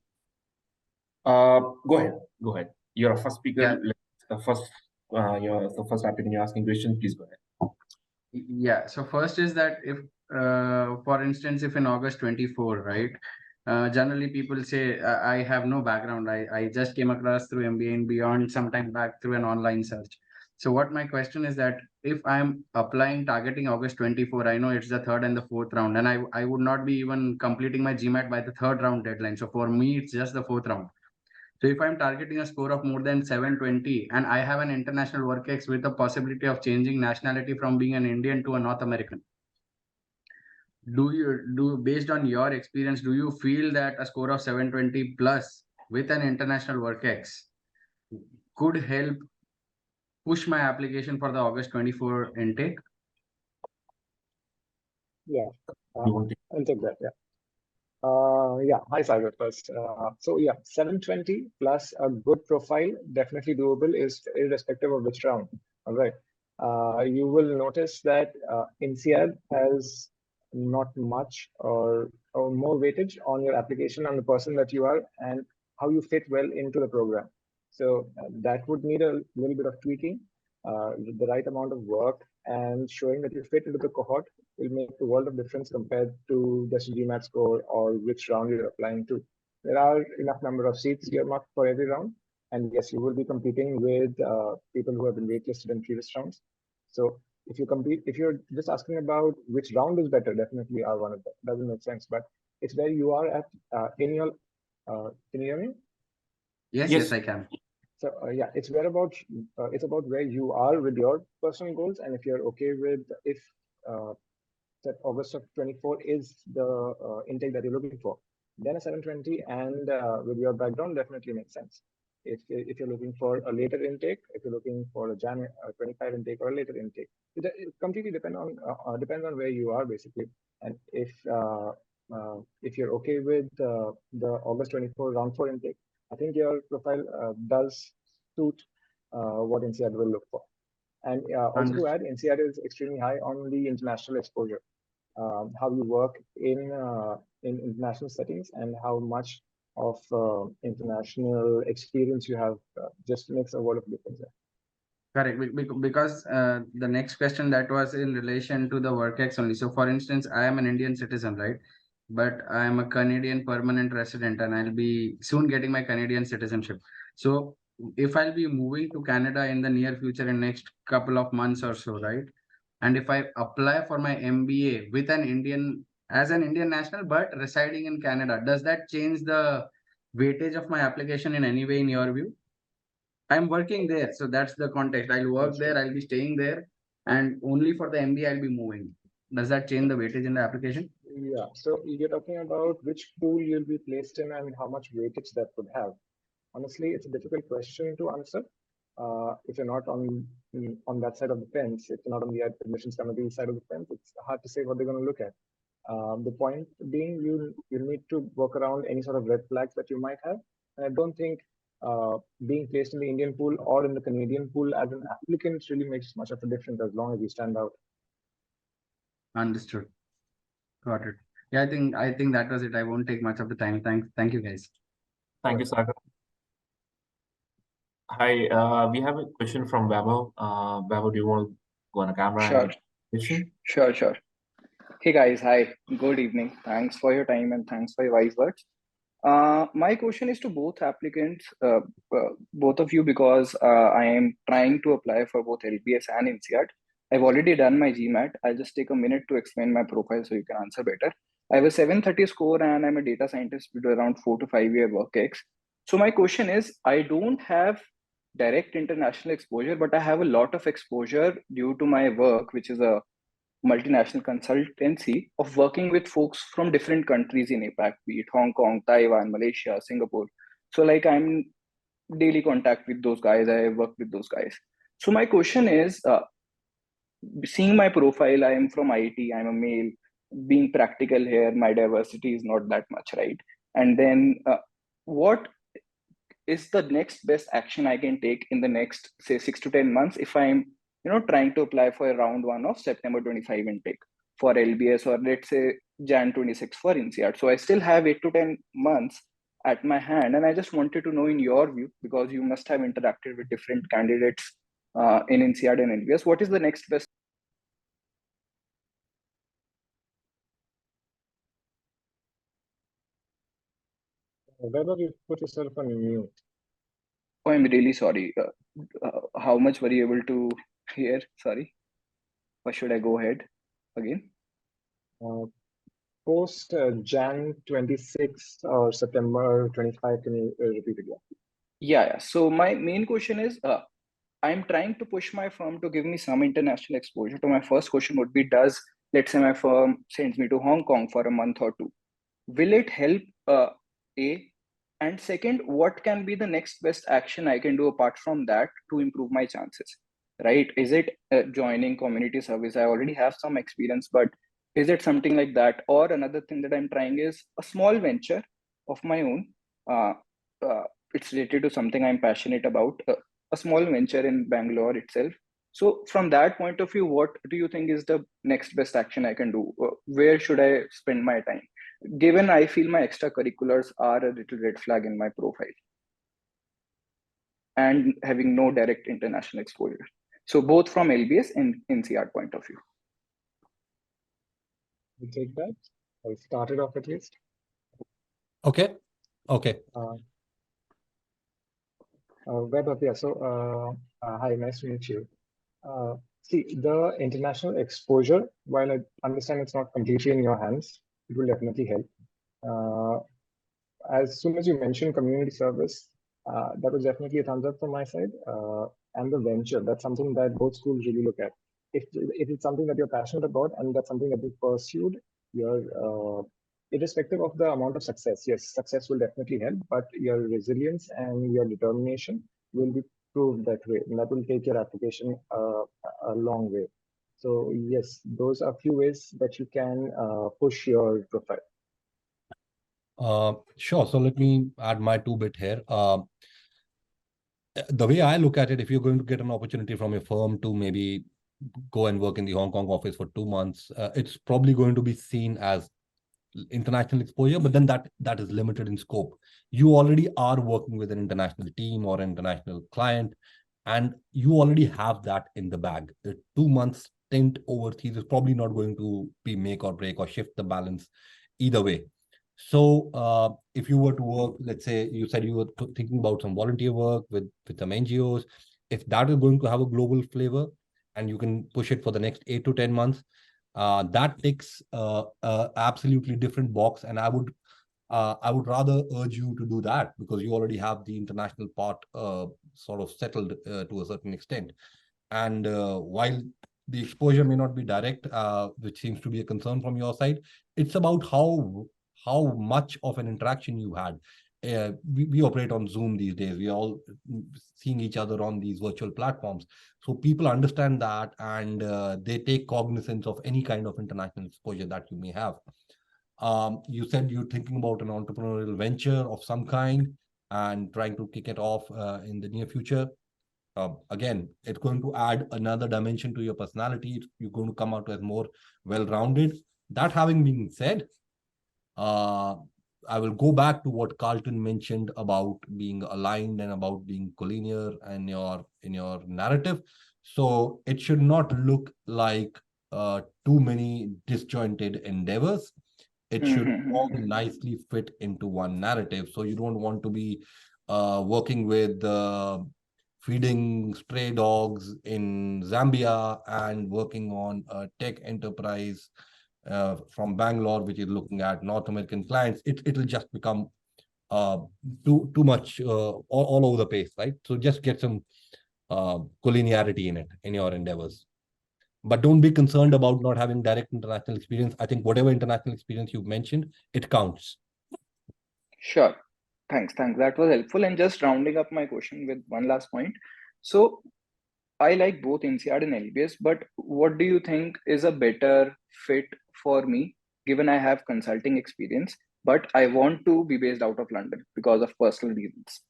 S1: Go ahead. You're a first speaker.
S4: Yeah.
S1: You're the first applicant. You're asking questions. Please go ahead.
S4: Yeah. So first is that if, for instance, if in August 24, right? Generally people say I have no background. I just came across through MBA&Beyond sometime back through an online search. So what my question is that if I'm applying targeting August 24, I know it's the 3rd and the 4th round, and I would not be even completing my GMAT by the 3rd round deadline. So for me, it's just the 4th round. So if I'm targeting a score of more than 720 and I have an international work ex with the possibility of changing nationality from being an Indian to a North American, based on your experience, do you feel that a score of 720 plus with an international work ex could help push my application for the August 24 intake?
S3: Yeah, I'll take that. Yeah. Hi, Sagar first. So yeah, 720 plus a good profile, definitely doable, is irrespective of which round. All right. You will notice that INSEAD has not much or more weightage on your application, on the person that you are and how you fit well into the program. So that would need a little bit of tweaking, the right amount of work, and showing that you fit into the cohort will make a world of difference compared to just GMAT score or which round you're applying to. There are enough number of seats earmarked for every round. And yes, you will be competing with people who have been waitlisted in previous rounds. So if you're just asking about which round is better, definitely R1 is better. Doesn't make sense, but it's where you are at in your, can you hear me?
S4: Yes, I can.
S3: So yeah, it's about where you are with your personal goals, and if you're okay with that August of 24 is the intake that you're looking for, then a 720 and with your background definitely makes sense. If you're looking for a later intake, if you're looking for a Jan 25 intake or a later intake, it completely depends on where you are basically. And if you're okay with the August 24 round 4 intake, I think your profile does suit what INSEAD will look for. And also to add, INSEAD is extremely high on the international exposure. How you work in international settings and how much of international experience you have just makes a world of difference there.
S4: Correct, because the next question that was in relation to the work ex only. So for instance, I am an Indian citizen, right? But I am a Canadian permanent resident and I'll be soon getting my Canadian citizenship. So if I'll be moving to Canada in the near future in next couple of months or so, right? And if I apply for my MBA with an as an Indian national, but residing in Canada, does that change the weightage of my application in any way in your view? I'm working there, so that's the context. I'll work there, I'll be staying there, and only for the MBA I'll be moving. Does that change the weightage in the application?
S3: Yeah, so you're talking about which pool you'll be placed in and how much weightage that would have. Honestly, it's a difficult question to answer. If you're not on that side of the fence, if you're not on the admissions committee side of the fence, it's hard to say what they're going to look at. The point being, you need to work around any sort of red flags that you might have. And I don't think being placed in the Indian pool or in the Canadian pool as an applicant really makes much of a difference as long as you stand out.
S4: Understood. Got it. Yeah, I think that was it. I won't take much of the time. Thank you guys.
S1: Thank you, Sagar. Hi, we have a question from Vaibhav. Vaibhav, do you want to go on a camera and
S5: Sure,
S1: give a question?
S5: sure. Hey guys, hi. Good evening. Thanks for your time and thanks for your wise words. My question is to both applicants, both of you, because I am trying to apply for both LBS and INSEAD. I've already done my GMAT. I'll just take a minute to explain my profile so you can answer better. I have a 730 score and I'm a data scientist with around 4 to 5 year work ex. So my question is, I don't have direct international exposure, but I have a lot of exposure due to my work, which is a multinational consultancy of working with folks from different countries in APAC, be it Hong Kong, Taiwan, Malaysia, Singapore. So like I'm daily contact with those guys. I work with those guys. So my question is, seeing my profile, I am from IT, I'm a male. Being practical here, my diversity is not that much, right? And then what is the next best action I can take in the next, say, 6 to 10 months if I'm, trying to apply for a round one of September 25 intake for LBS, or let's say Jan 26 for INSEAD. So I still have 8 to 10 months at my hand, and I just wanted to know, in your view, because you must have interacted with different candidates in INSEAD and LBS, what is the next best?
S3: Whether you put yourself on mute.
S5: Oh, I'm really sorry. How much were you able to hear? Sorry. Or should I go ahead again?
S3: Post Jan 26 or September 25, can you repeat again?
S5: Yeah. So my main question is, I'm trying to push my firm to give me some international exposure. So my first question would be, let's say my firm sends me to Hong Kong for a month or two, will it help? A, and second, what can be the next best action I can do apart from that to improve my chances? Right? Is it joining community service? I already have some experience, but is it something like that? Or another thing that I'm trying is a small venture of my own. Uh, uh, it's related to something I'm passionate about. A small venture in Bangalore itself. So from that point of view, what do you think is the next best action I can do? Where should I spend my time, given I feel my extracurriculars are a little red flag in my profile and having no direct international exposure? So both from LBS and INSEAD point of view.
S3: You take that. I'll start it off at least.
S2: Okay.
S3: Web up, yeah. So, hi, nice to meet you. See, the international exposure, while I understand it's not completely in your hands, it will definitely help. As soon as you mentioned community service, that was definitely a thumbs up from my side. And the venture, that's something that both schools really look at. If it's something that you're passionate about and that's something that you've pursued, irrespective of the amount of success, yes, success will definitely help, but your resilience and your determination will be proved that way, and that will take your application a long way. So yes, those are a few ways that you can push your profile.
S2: Sure. So let me add my 2 bit here. The way I look at it, if you're going to get an opportunity from your firm to maybe go and work in the Hong Kong office for 2 months, it's probably going to be seen as international exposure, but then that is limited in scope. You already are working with an international team or an international client, and you already have that in the bag. The 2 months stint overseas is probably not going to be make or break or shift the balance either way. So if you were to work, let's say you said you were thinking about some volunteer work with some NGOs, if that is going to have a global flavor and you can push it for the next 8 to 10 months, that ticks absolutely different box. And I would rather urge you to do that, because you already have the international part sort of settled to a certain extent. And while the exposure may not be direct, which seems to be a concern from your side, it's about how much of an interaction you had. We operate on Zoom these days. We are all seeing each other on these virtual platforms. So people understand that, and they take cognizance of any kind of international exposure that you may have. You said you're thinking about an entrepreneurial venture of some kind and trying to kick it off in the near future. Again, it's going to add another dimension to your personality. You're going to come out as more well-rounded. That having been said, I will go back to what Carlton mentioned about being aligned and about being collinear and in your narrative. So it should not look like too many disjointed endeavors. It should all nicely fit into one narrative. So you don't want to be working with feeding stray dogs in Zambia and working on a tech enterprise from Bangalore, which is looking at North American clients. It'll just become too much all over the place, right? So just get some collinearity in it in your endeavors. But don't be concerned about not having direct international experience. I think whatever international experience you've mentioned, it counts.
S5: Sure. Thanks. That was helpful. And just rounding up my question with one last point. So I like both INSEAD and LBS, but what do you think is a better fit for me, given I have consulting experience, but I want to be based out of London because of personal reasons?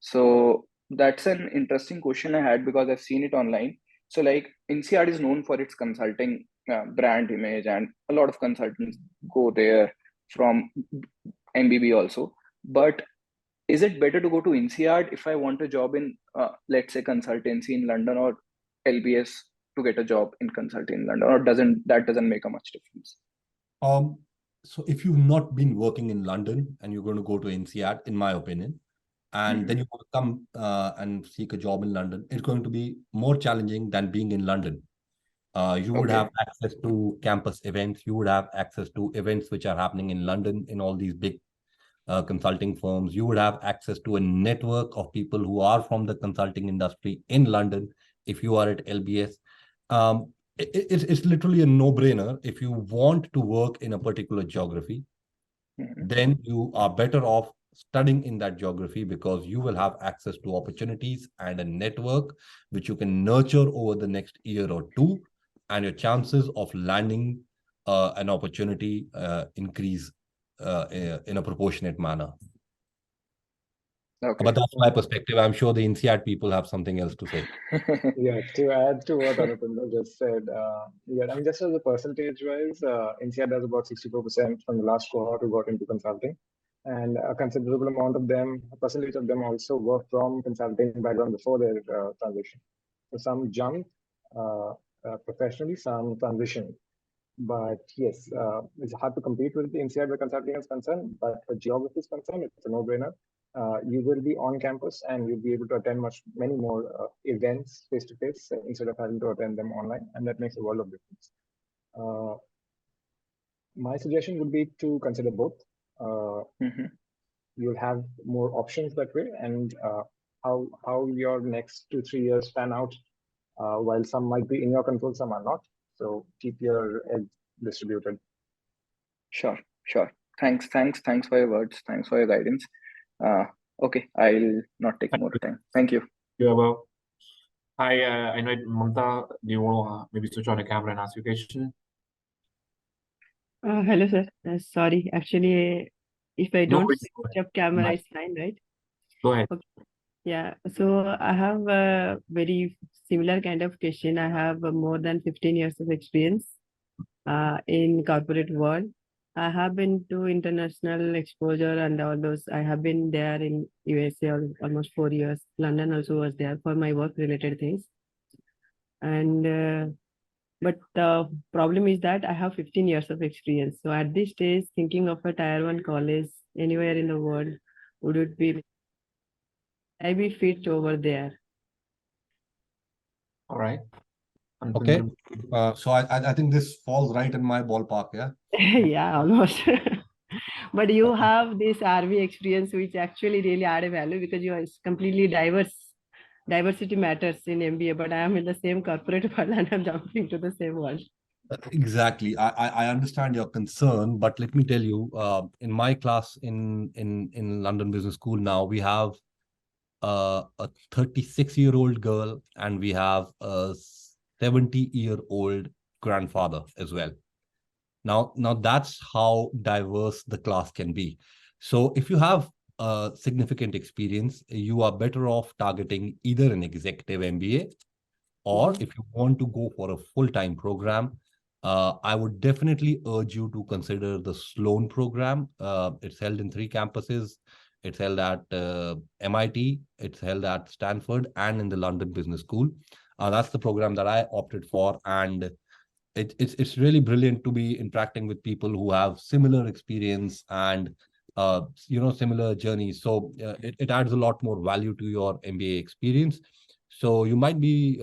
S5: So that's an interesting question I had because I've seen it online. So like INSEAD is known for its consulting brand image, and a lot of consultants go there from MBB also. But is it better to go to INSEAD if I want a job in, let's say, consultancy in London, or LBS to get a job in consulting in London, or doesn't make a much difference?
S2: So if you've not been working in London and you're going to go to INSEAD, in my opinion, and then you want to come and seek a job in London, it's going to be more challenging than being in London. You would have access to campus events. You would have access to events which are happening in London in all these big consulting firms. You would have access to a network of people who are from the consulting industry in London if you are at LBS. It's literally a no-brainer. If you want to work in a particular geography, then you are better off studying in that geography, because you will have access to opportunities and a network which you can nurture over the next year or two, and your chances of landing an opportunity increase in a proportionate manner.
S5: Okay.
S2: But that's my perspective. I'm sure the INSEAD people have something else to say.
S3: Yeah, to add to what Anupinda just said, yeah, I mean, just as a percentage-wise, INSEAD has about 64% from the last cohort who got into consulting, and a considerable amount of them, a percentage of them also worked from consulting background before their transition. So some jumped professionally, some transitioned. But yes, it's hard to compete with the INSEAD where consulting is concerned, but for geography is concerned, it's a no-brainer. You will be on campus and you'll be able to attend many more events face-to-face instead of having to attend them online, and that makes a world of difference. My suggestion would be to consider both. You'll have more options that way, and how your next 2-3 years pan out, while some might be in your control, some are not. So keep your edge distributed.
S5: Sure. Thanks for your words. Thanks for your guidance. Okay, I'll not take more time. Thank you.
S1: Hi, I invite Mamta. Do you want to maybe switch on your camera and ask your question?
S6: Hello, sir. Sorry, actually, if I don't switch up camera, it's fine, right?
S1: Go ahead.
S6: Okay. Yeah, so I have a very similar kind of question. I have more than 15 years of experience in corporate world. I have been to international exposure and all those. I have been there in USA almost 4 years. London also was there for my work related things. And but the problem is that I have 15 years of experience. So at this stage, thinking of a tier 1 college anywhere in the world, would it be maybe fit over there?
S1: All right.
S2: Okay. So I think this falls right in my ballpark, yeah?
S6: Yeah, almost. But you have this RV experience, which actually really add a value because you are completely diverse. Diversity matters in MBA, but I am in the same corporate world and I'm jumping to the same world.
S2: Exactly. I understand your concern, but let me tell you, in my class in London Business School now, we have a 36-year-old girl and we have a 70-year-old grandfather as well. Now that's how diverse the class can be. So if you have significant experience, you are better off targeting either an executive MBA, or if you want to go for a full-time program, I would definitely urge you to consider the Sloan program. It's held in 3 campuses. It's held at MIT, it's held at Stanford, and in the London Business School. That's the program that I opted for, and it's really brilliant to be interacting with people who have similar experience and similar journeys. So it adds a lot more value to your MBA experience. So you might be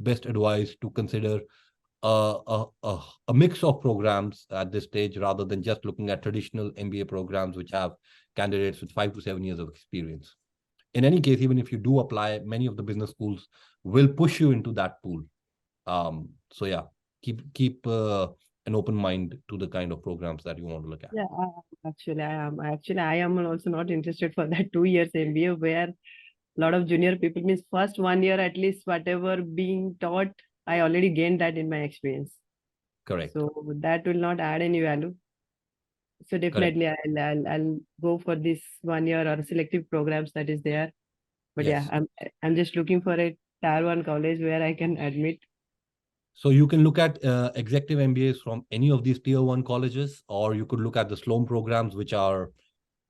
S2: best advised to consider a mix of programs at this stage rather than just looking at traditional MBA programs which have candidates with 5 to 7 years of experience. In any case, even if you do apply, many of the business schools will push you into that pool. So yeah, keep an open mind to the kind of programs that you want to look at.
S6: Yeah, I am also not interested for that 2 years MBA where a lot of junior people means first 1 year at least whatever being taught, I already gained that in my experience.
S2: Correct.
S6: So that will not add any value. So definitely I'll go for this 1 year or selective programs that is there. But
S2: Yes.
S6: yeah, I'm just looking for a tier 1 college where I can admit.
S2: So you can look at executive MBAs from any of these tier 1 colleges, or you could look at the Sloan programs, which are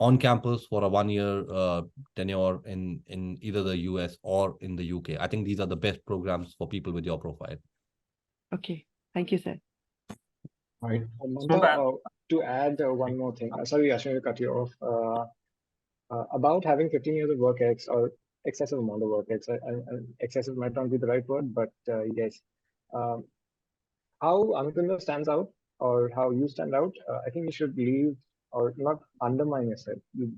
S2: on campus for a 1 year tenure in either the US or in the UK. I think these are the best programs for people with your profile.
S6: Okay, thank you, sir.
S1: Right.
S3: Mamta, to add one more thing. Sorry, Ashwin, to cut you off. About having 15 years of work ex or excessive amount of work ex. Excessive might not be the right word, but yes. How Anupinda stands out or how you stand out, I think you should leave or not undermine yourself. You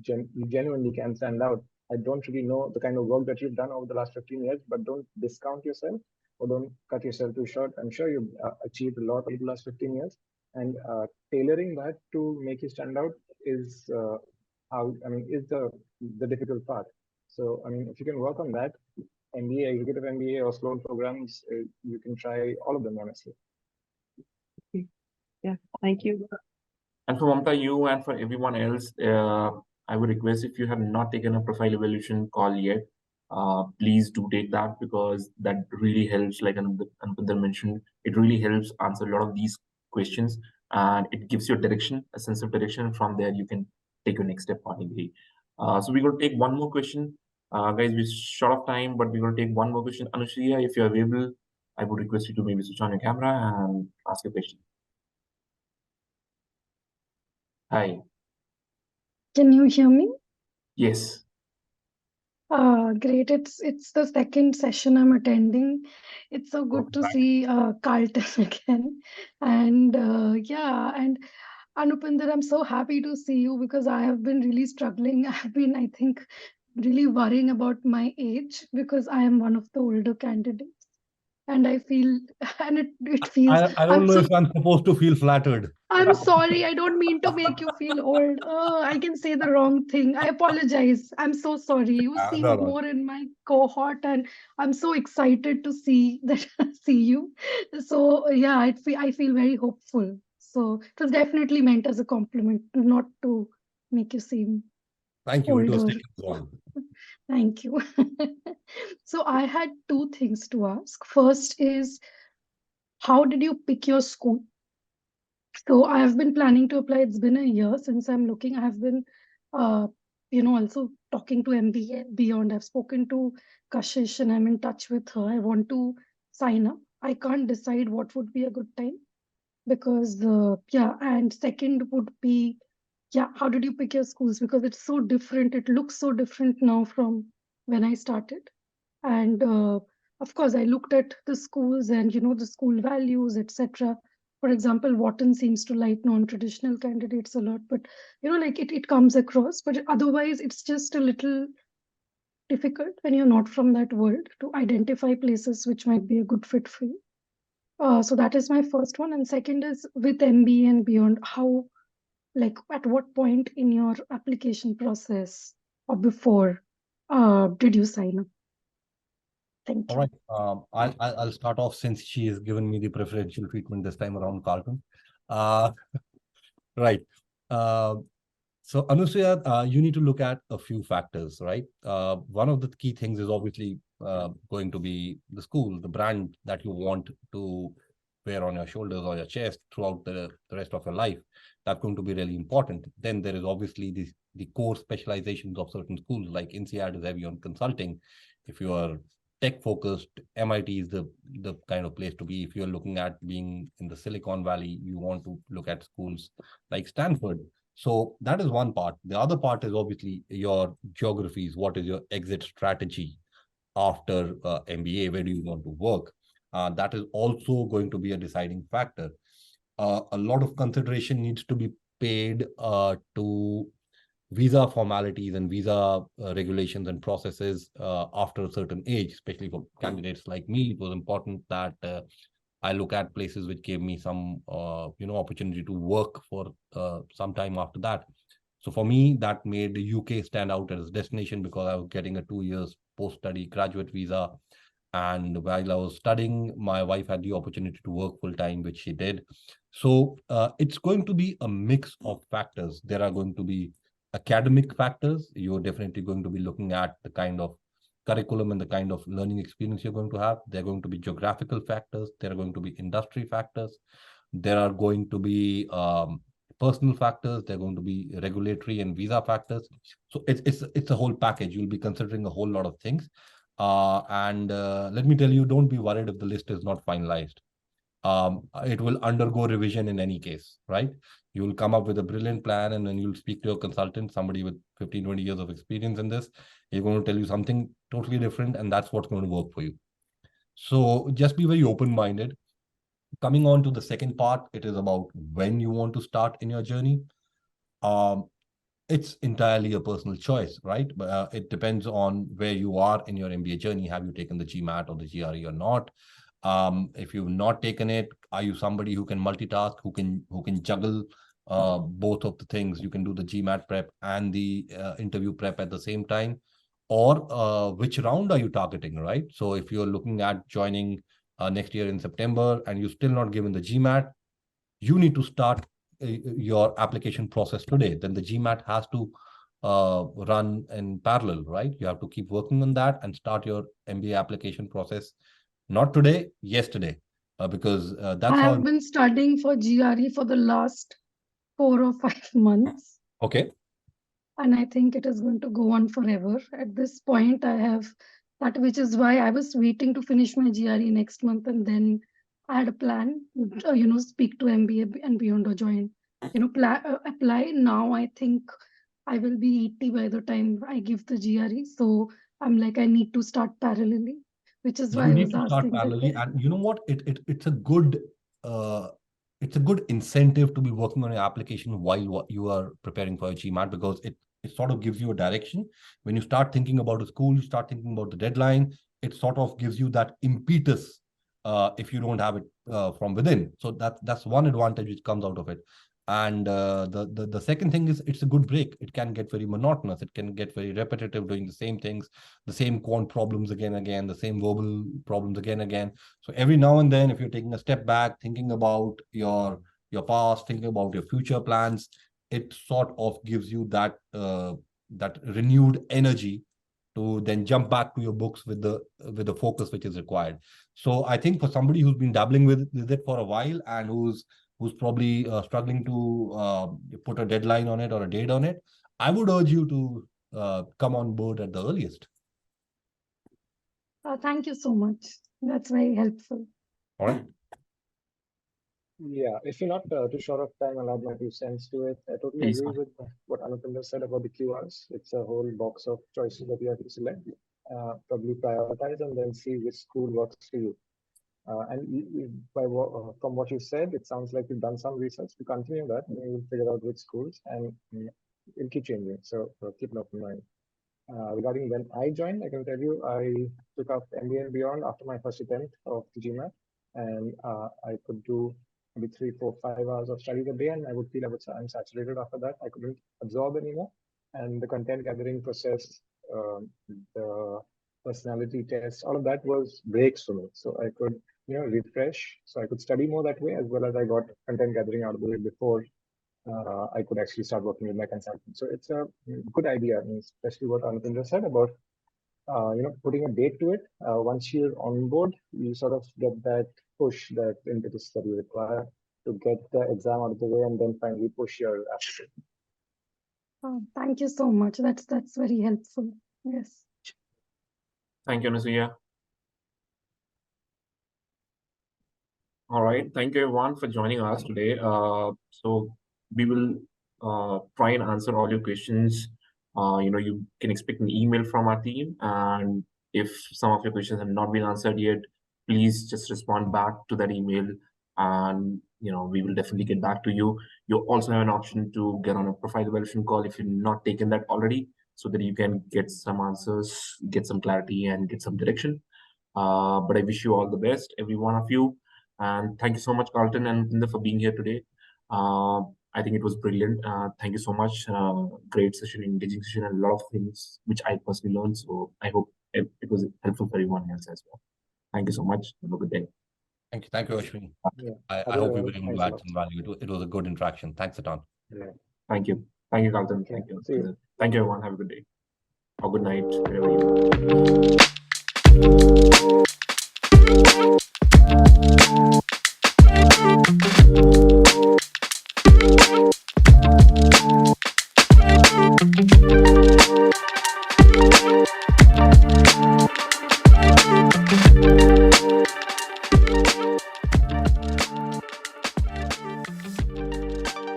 S3: genuinely can stand out. I don't really know the kind of work that you've done over the last 15 years, but don't discount yourself or don't cut yourself too short. I'm sure you've achieved a lot over the last 15 years, and tailoring that to make you stand out is is the difficult part. So, if you can work on that, MBA, executive MBA or Sloan programs, you can try all of them, honestly.
S6: Yeah, thank you.
S1: And for Mamta, you and for everyone else, I would request if you have not taken a profile evaluation call yet, please do take that because that really helps, like Anupinda mentioned, it really helps answer a lot of these questions and it gives you a direction, a sense of direction. From there, you can take your next step accordingly. So we're going to take one more question. Guys, we're short of time, but we're going to take one more question. Anushriya, if you're available, I would request you to maybe switch on your camera and ask a question. Hi.
S7: Can you hear me?
S1: Yes.
S7: Great. It's the second session I'm attending. It's so good to see Carlton again. And and Anupinder, I'm so happy to see you because I have been really struggling. I've been, I think, really worrying about my age because I am one of the older candidates. And I feel, and it feels.
S2: I don't know if I'm supposed to feel flattered.
S7: I'm sorry. I don't mean to make you feel old. Oh, I can say the wrong thing. I apologize. I'm so sorry. You seem
S2: no.
S7: more in my cohort, and I'm so excited to see you. So yeah, I feel very hopeful. So it was definitely meant as a compliment, not to make you seem
S2: Thank you.
S7: older.
S2: It was taken on.
S7: Thank you. So I had 2 things to ask. First is, how did you pick your school? So I have been planning to apply. It's been a year since I'm looking. I have been, also talking to MBA&Beyond. I've spoken to Kashish and I'm in touch with her. I want to sign up. I can't decide what would be a good time because, and second would be, how did you pick your schools? Because it's so different. It looks so different now from when I started. And of course, I looked at the schools and, the school values, etc. For example, Wharton seems to like non-traditional candidates a lot, but, it comes across. But otherwise, it's just a little difficult when you're not from that world to identify places which might be a good fit for you. So that is my first one. And second is with MBA&Beyond, how, at what point in your application process or before did you sign up? Thank you.
S2: All right. I'll start off since she has given me the preferential treatment this time around, Carlton. Right. So Anushriya, you need to look at a few factors, right? One of the key things is obviously going to be the school, the brand that you want to wear on your shoulders or your chest throughout the rest of your life. That's going to be really important. Then there is obviously the core specializations of certain schools, like INSEAD is heavy on consulting. If you are tech focused, MIT is the kind of place to be. If you're looking at being in the Silicon Valley, you want to look at schools like Stanford. So that is one part. The other part is obviously your geographies. What is your exit strategy after MBA? Where do you want to work? That is also going to be a deciding factor. A lot of consideration needs to be paid to visa formalities and visa regulations and processes after a certain age, especially for candidates like me. It was important that I look at places which gave me some, opportunity to work for some time after that. So for me, that made the UK stand out as a destination because I was getting a 2 years post-study graduate visa. And while I was studying, my wife had the opportunity to work full-time, which she did. So it's going to be a mix of factors. There are going to be academic factors. You're definitely going to be looking at the kind of curriculum and the kind of learning experience you're going to have. There are going to be geographical factors. There are going to be industry factors. There are going to be personal factors. There are going to be regulatory and visa factors. So it's a whole package. You'll be considering a whole lot of things. And let me tell you, don't be worried if the list is not finalized. It will undergo revision in any case, right? You will come up with a brilliant plan and then you'll speak to your consultant, somebody with 15, 20 years of experience in this. You're going to tell you something totally different, and that's what's going to work for you. So just be very open-minded. Coming on to the second part, it is about when you want to start in your journey. It's entirely a personal choice, right? But it depends on where you are in your MBA journey. Have you taken the GMAT or the GRE or not? If you've not taken it, are you somebody who can multitask, who can juggle both of the things? You can do the GMAT prep and the interview prep at the same time, or which round are you targeting, right? So if you're looking at joining next year in September and you're still not given the GMAT, you need to start your application process today. Then the GMAT has to run in parallel, right? You have to keep working on that and start your MBA application process. Not today, yesterday, because that's
S7: I
S2: how.
S7: have been studying for GRE for the last 4 or 5 months.
S2: Okay.
S7: And I think it is going to go on forever. At this point, I have that, which is why I was waiting to finish my GRE next month, and then I had a plan, speak to MBA&Beyond or join, apply. Now I think I will be 80 by the time I give the GRE. So I'm like, I need to start parallelly, which is why
S2: You
S7: I
S2: need
S7: was
S2: to start
S7: asking.
S2: parallelly, and you know what? It's a good incentive to be working on your application while you are preparing for your GMAT, because it sort of gives you a direction. When you start thinking about a school, you start thinking about the deadline, it sort of gives you that impetus if you don't have it from within. So that's one advantage which comes out of it. And the second thing is, it's a good break. It can get very monotonous. It can get very repetitive, doing the same things, the same quant problems again and again, the same verbal problems again and again. So every now and then, if you're taking a step back, thinking about your past, thinking about your future plans, it sort of gives you that renewed energy to then jump back to your books with the focus which is required. So I think for somebody who's been dabbling with it for a while and who's probably struggling to put a deadline on it or a date on it, I would urge you to come on board at the earliest.
S7: Thank you so much. That's very helpful.
S2: All right.
S3: Yeah, if you're not too short of time, I'll add my 2 cents to it. I totally
S1: Please.
S3: agree with what Anupinda said about the QRs. It's a whole box of choices that you have to select, probably prioritize, and then see which school works for you. From what you said, it sounds like you've done some research. To continue that, and you'll figure out which schools, and it'll keep changing. So keep an open mind. Regarding when I joined, I can tell you I took up MBA&Beyond after my first attempt of the GMAT, and I could do maybe 3, 4, 5 hours of study a day, and I would feel I'm saturated after that. I couldn't absorb anymore, and the content gathering process, the personality test, all of that was breaks for me. So I could refresh, so I could study more that way, as well as I got content gathering out of the way before I could actually start working with my consultant. So it's a good idea, especially what Anupinda said about putting a date to it. Once you're on board, you sort of get that push that impetus that you require to get the exam out of the way and then finally push your application.
S7: Oh, thank you so much. That's very helpful. Yes.
S1: Thank you, Anusuya. All right. Thank you everyone for joining us today. So we will try and answer all your questions. You can expect an email from our team, and if some of your questions have not been answered yet, please just respond back to that email, and we will definitely get back to you. You also have an option to get on a profile evaluation call if you've not taken that already, so that you can get some answers, get some clarity, and get some direction. But I wish you all the best, every one of you. And thank you so much, Carlton and Linda, for being here today. I think it was brilliant. Thank you so much. Great session, engaging session, and a lot of things which I personally learned. So I hope it was helpful for everyone else as well. Thank you so much. Have a good day.
S2: Thank you, Ashwini.
S3: Yeah.
S2: I hope we were able
S3: Thanks
S2: to
S3: a
S2: add
S3: lot.
S2: some value. It was a good interaction. Thanks a ton.
S3: Yeah.
S1: Thank you. Thank you, Carlton.
S3: Okay.
S1: Thank you.
S3: See you.
S1: Thank you, everyone. Have a good day or good night, wherever you are.